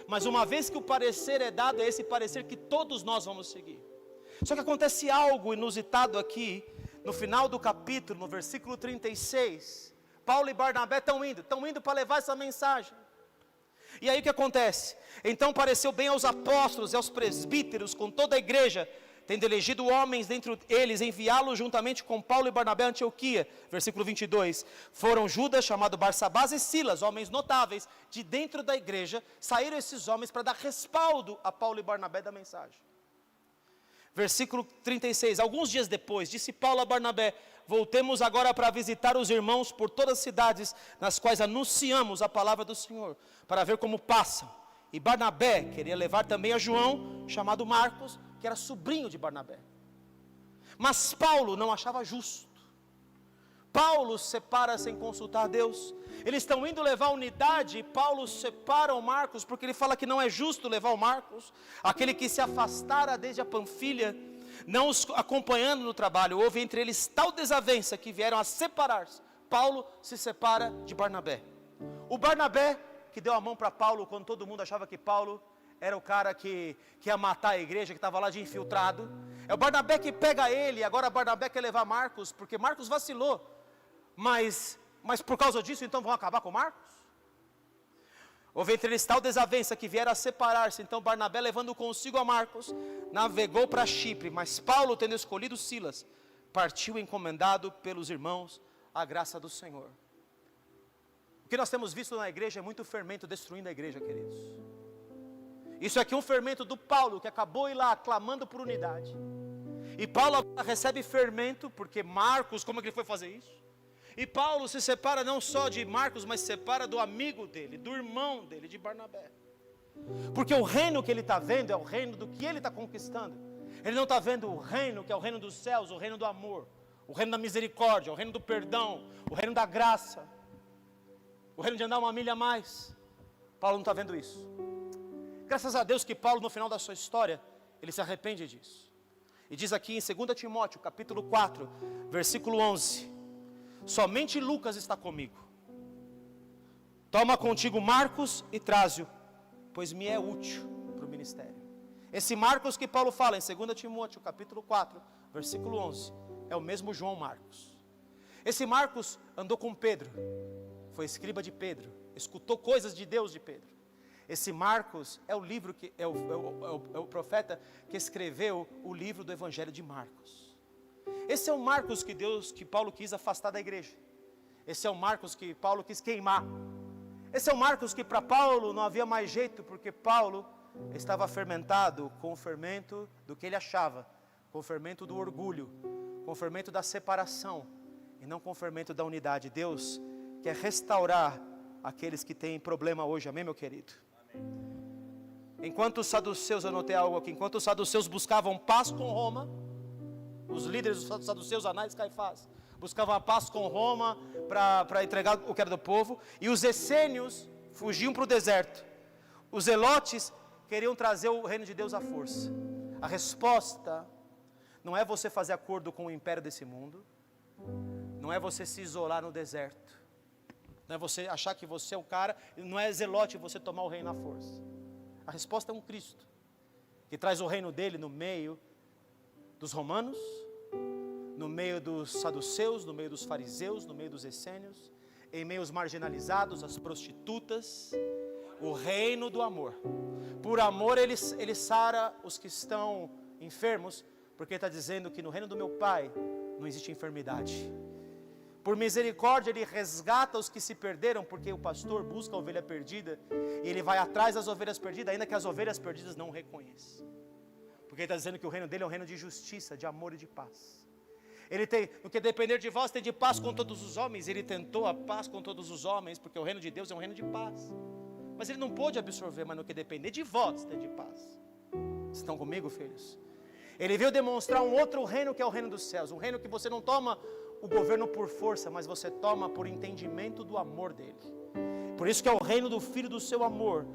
Mas uma vez que o parecer é dado, é esse parecer que todos nós vamos seguir. Só que acontece algo inusitado aqui, no final do capítulo, no versículo 36. Paulo e Barnabé estão indo para levar essa mensagem. E aí o que acontece? Então pareceu bem aos apóstolos e aos presbíteros, com toda a igreja, tendo elegido homens dentre eles, enviá-los juntamente com Paulo e Barnabé a Antioquia. Versículo 22, foram Judas, chamado Barsabás, e Silas, homens notáveis, de dentro da igreja, saíram esses homens para dar respaldo a Paulo e Barnabé da mensagem. Versículo 36, alguns dias depois, disse Paulo a Barnabé: voltemos agora para visitar os irmãos por todas as cidades, nas quais anunciamos a palavra do Senhor, para ver como passam. E Barnabé queria levar também a João, chamado Marcos, que era sobrinho de Barnabé. Mas Paulo não achava justo. Paulo separa sem consultar Deus. Eles estão indo levar unidade, e Paulo separa o Marcos, porque ele fala que não é justo levar o Marcos, aquele que se afastara desde a Panfilha, não os acompanhando no trabalho. Houve entre eles tal desavença que vieram a separar-se. Paulo se separa de Barnabé. O Barnabé que deu a mão para Paulo quando todo mundo achava que Paulo era o cara que ia matar a igreja, que estava lá de infiltrado. É o Barnabé que pega ele, agora Barnabé quer levar Marcos, porque Marcos vacilou. Mas por causa disso, então vão acabar com Marcos? Houve entre eles tal desavença que vieram a separar-se. Então Barnabé, levando consigo a Marcos, navegou para Chipre. Mas Paulo, tendo escolhido Silas, partiu encomendado pelos irmãos à graça do Senhor. O que nós temos visto na igreja é muito fermento destruindo a igreja, queridos. Isso aqui é um fermento do Paulo, que acabou ir lá clamando por unidade. E Paulo recebe fermento, porque Marcos, como é que ele foi fazer isso? E Paulo se separa não só de Marcos, mas se separa do amigo dele, do irmão dele, de Barnabé. Porque o reino que ele está vendo é o reino do que ele está conquistando. Ele não está vendo o reino que é o reino dos céus, o reino do amor. o reino da misericórdia, o reino do perdão, o reino da graça, o reino de andar uma milha a mais. Paulo não está vendo isso. Graças a Deus que Paulo, no final da sua história, ele se arrepende disso. E diz aqui em 2 Timóteo, capítulo 4, versículo 11: somente Lucas está comigo. Toma contigo Marcos e traze-o, pois me é útil para o ministério. Esse Marcos que Paulo fala em 2 Timóteo, capítulo 4, versículo 11, é o mesmo João Marcos. Esse Marcos andou com Pedro, foi escriba de Pedro, escutou coisas de Deus de Pedro. Esse Marcos é o livro que é o profeta que escreveu o livro do Evangelho de Marcos. Esse é o Marcos que Paulo quis afastar da igreja. Esse é o Marcos que Paulo quis queimar. Esse é o Marcos que para Paulo não havia mais jeito, porque Paulo estava fermentado com o fermento do que ele achava, com o fermento do orgulho, com o fermento da separação, e não com o fermento da unidade. Deus quer restaurar aqueles que têm problema hoje, amém, meu querido? Amém. Enquanto os saduceus, eu anotei algo aqui, enquanto os saduceus buscavam paz com Roma, os líderes dos saduceus, Anás e Caifás, buscavam a paz com Roma para entregar o que era do povo, e os essênios fugiam para o deserto. Os zelotes queriam trazer o reino de Deus à força. A resposta não é você fazer acordo com o império desse mundo, não é você se isolar no deserto, não é você achar que você é o cara, não é zelote você tomar o reino à força. A resposta é um Cristo, que traz o reino dele no meio dos romanos, no meio dos saduceus, no meio dos fariseus, no meio dos essênios, em meio aos marginalizados, as prostitutas, o reino do amor. Por amor ele sara os que estão enfermos, porque está dizendo que no reino do meu Pai não existe enfermidade. Por misericórdia ele resgata os que se perderam, porque o pastor busca a ovelha perdida, e ele vai atrás das ovelhas perdidas, ainda que as ovelhas perdidas não o reconheçam. Porque ele está dizendo que o reino dele é um reino de justiça, de amor e de paz. Ele tem, no que depender de vós, tem de paz com todos os homens. Ele tentou a paz com todos os homens, porque o reino de Deus é um reino de paz. Mas ele não pôde absorver, mas no que depender de vós, tem de paz. Estão comigo, filhos? Ele veio demonstrar um outro reino, que é o reino dos céus. Um reino que você não toma o governo por força, mas você toma por entendimento do amor dele. Por isso que é o reino do Filho do seu amor.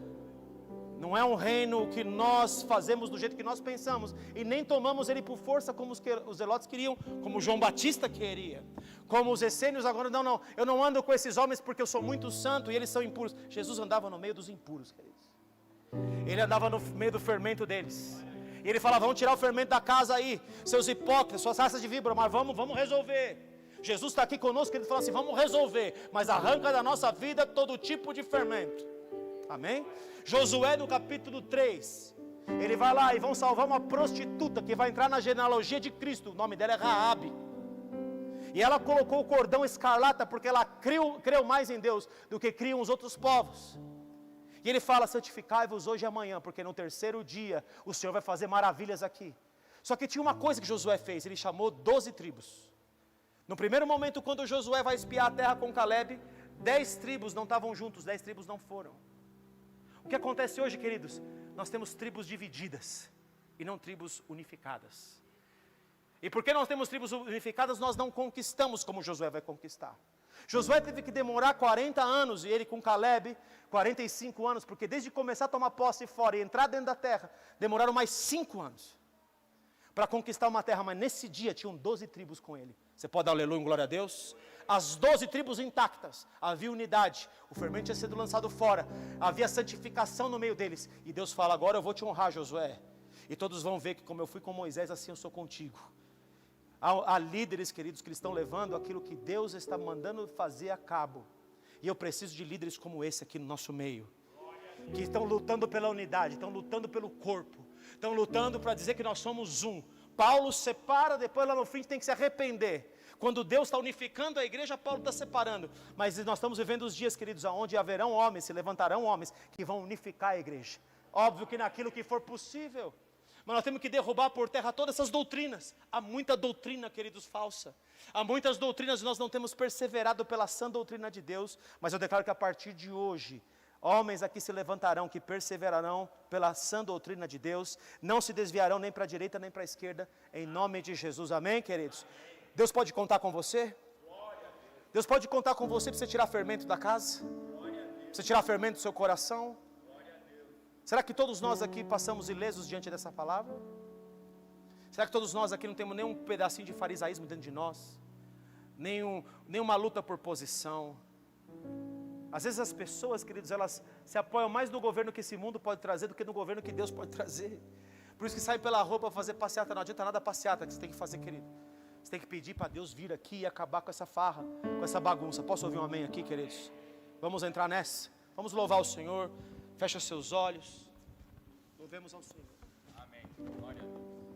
Não é um reino que nós fazemos do jeito que nós pensamos, e nem tomamos ele por força como os zelotes queriam, como João Batista queria, como os essênios agora, não, eu não ando com esses homens porque eu sou muito santo e eles são impuros. Jesus andava no meio dos impuros, queridos. Ele andava no meio do fermento deles, e ele falava: vamos tirar o fermento da casa aí, seus hipócritas, suas raças de víbora, mas vamos resolver. Jesus está aqui conosco, ele fala assim: vamos resolver, mas arranca da nossa vida todo tipo de fermento. Amém? Josué no capítulo 3, ele vai lá e vão salvar uma prostituta que vai entrar na genealogia de Cristo. O nome dela é Raabe, e ela colocou o cordão escarlata porque ela creu mais em Deus do que criam os outros povos. E ele fala: santificai-vos hoje e amanhã, porque no terceiro dia o Senhor vai fazer maravilhas aqui. Só que tinha uma coisa que Josué fez: ele chamou 12 tribos. No primeiro momento, quando Josué vai espiar a terra com Caleb, 10 tribos não estavam juntos, 10 tribos não foram. O que acontece hoje, queridos? Nós temos tribos divididas e não tribos unificadas. E porque nós temos tribos unificadas, nós não conquistamos como Josué vai conquistar. Josué teve que demorar 40 anos, e ele com Caleb, 45 anos, porque desde começar a tomar posse fora e entrar dentro da terra, demoraram mais 5 anos para conquistar uma terra. Mas nesse dia tinham 12 tribos com ele. Você pode dar aleluia, glória a Deus? As 12 tribos intactas, havia unidade, o fermento tinha sido lançado fora, havia santificação no meio deles, e Deus fala: agora eu vou te honrar, Josué, e todos vão ver que como eu fui com Moisés, assim eu sou contigo. Há líderes, queridos, que estão levando aquilo que Deus está mandando fazer a cabo, e eu preciso de líderes como esse aqui no nosso meio, que estão lutando pela unidade, estão lutando pelo corpo, estão lutando para dizer que nós somos um. Paulo separa, depois lá no fim tem que se arrepender. Quando Deus está unificando a igreja, Paulo está separando. Mas nós estamos vivendo os dias, queridos, onde haverão homens, se levantarão homens que vão unificar a igreja. Óbvio que naquilo que for possível. Mas nós temos que derrubar por terra todas essas doutrinas. Há muita doutrina, queridos, falsa. Há muitas doutrinas e nós não temos perseverado pela sã doutrina de Deus. Mas eu declaro que a partir de hoje, homens aqui se levantarão que perseverarão pela sã doutrina de Deus. Não se desviarão nem para a direita nem para a esquerda. Em nome de Jesus, amém, queridos? Deus pode contar com você? Deus pode contar com você para você tirar fermento da casa? Para você tirar fermento do seu coração? Será que todos nós aqui passamos ilesos diante dessa palavra? Será que todos nós aqui não temos nenhum pedacinho de farisaísmo dentro de nós? Nenhuma luta por posição? Às vezes as pessoas, queridos, elas se apoiam mais no governo que esse mundo pode trazer do que no governo que Deus pode trazer. Por isso que sai pela rua para fazer passeata. Não adianta nada a passeata que você tem que fazer, querido. Você tem que pedir para Deus vir aqui e acabar com essa farra, com essa bagunça. Posso ouvir um amém aqui, queridos? Vamos entrar nessa? Vamos louvar o Senhor. Fecha seus olhos. Louvemos ao Senhor. Amém. Glória a Deus.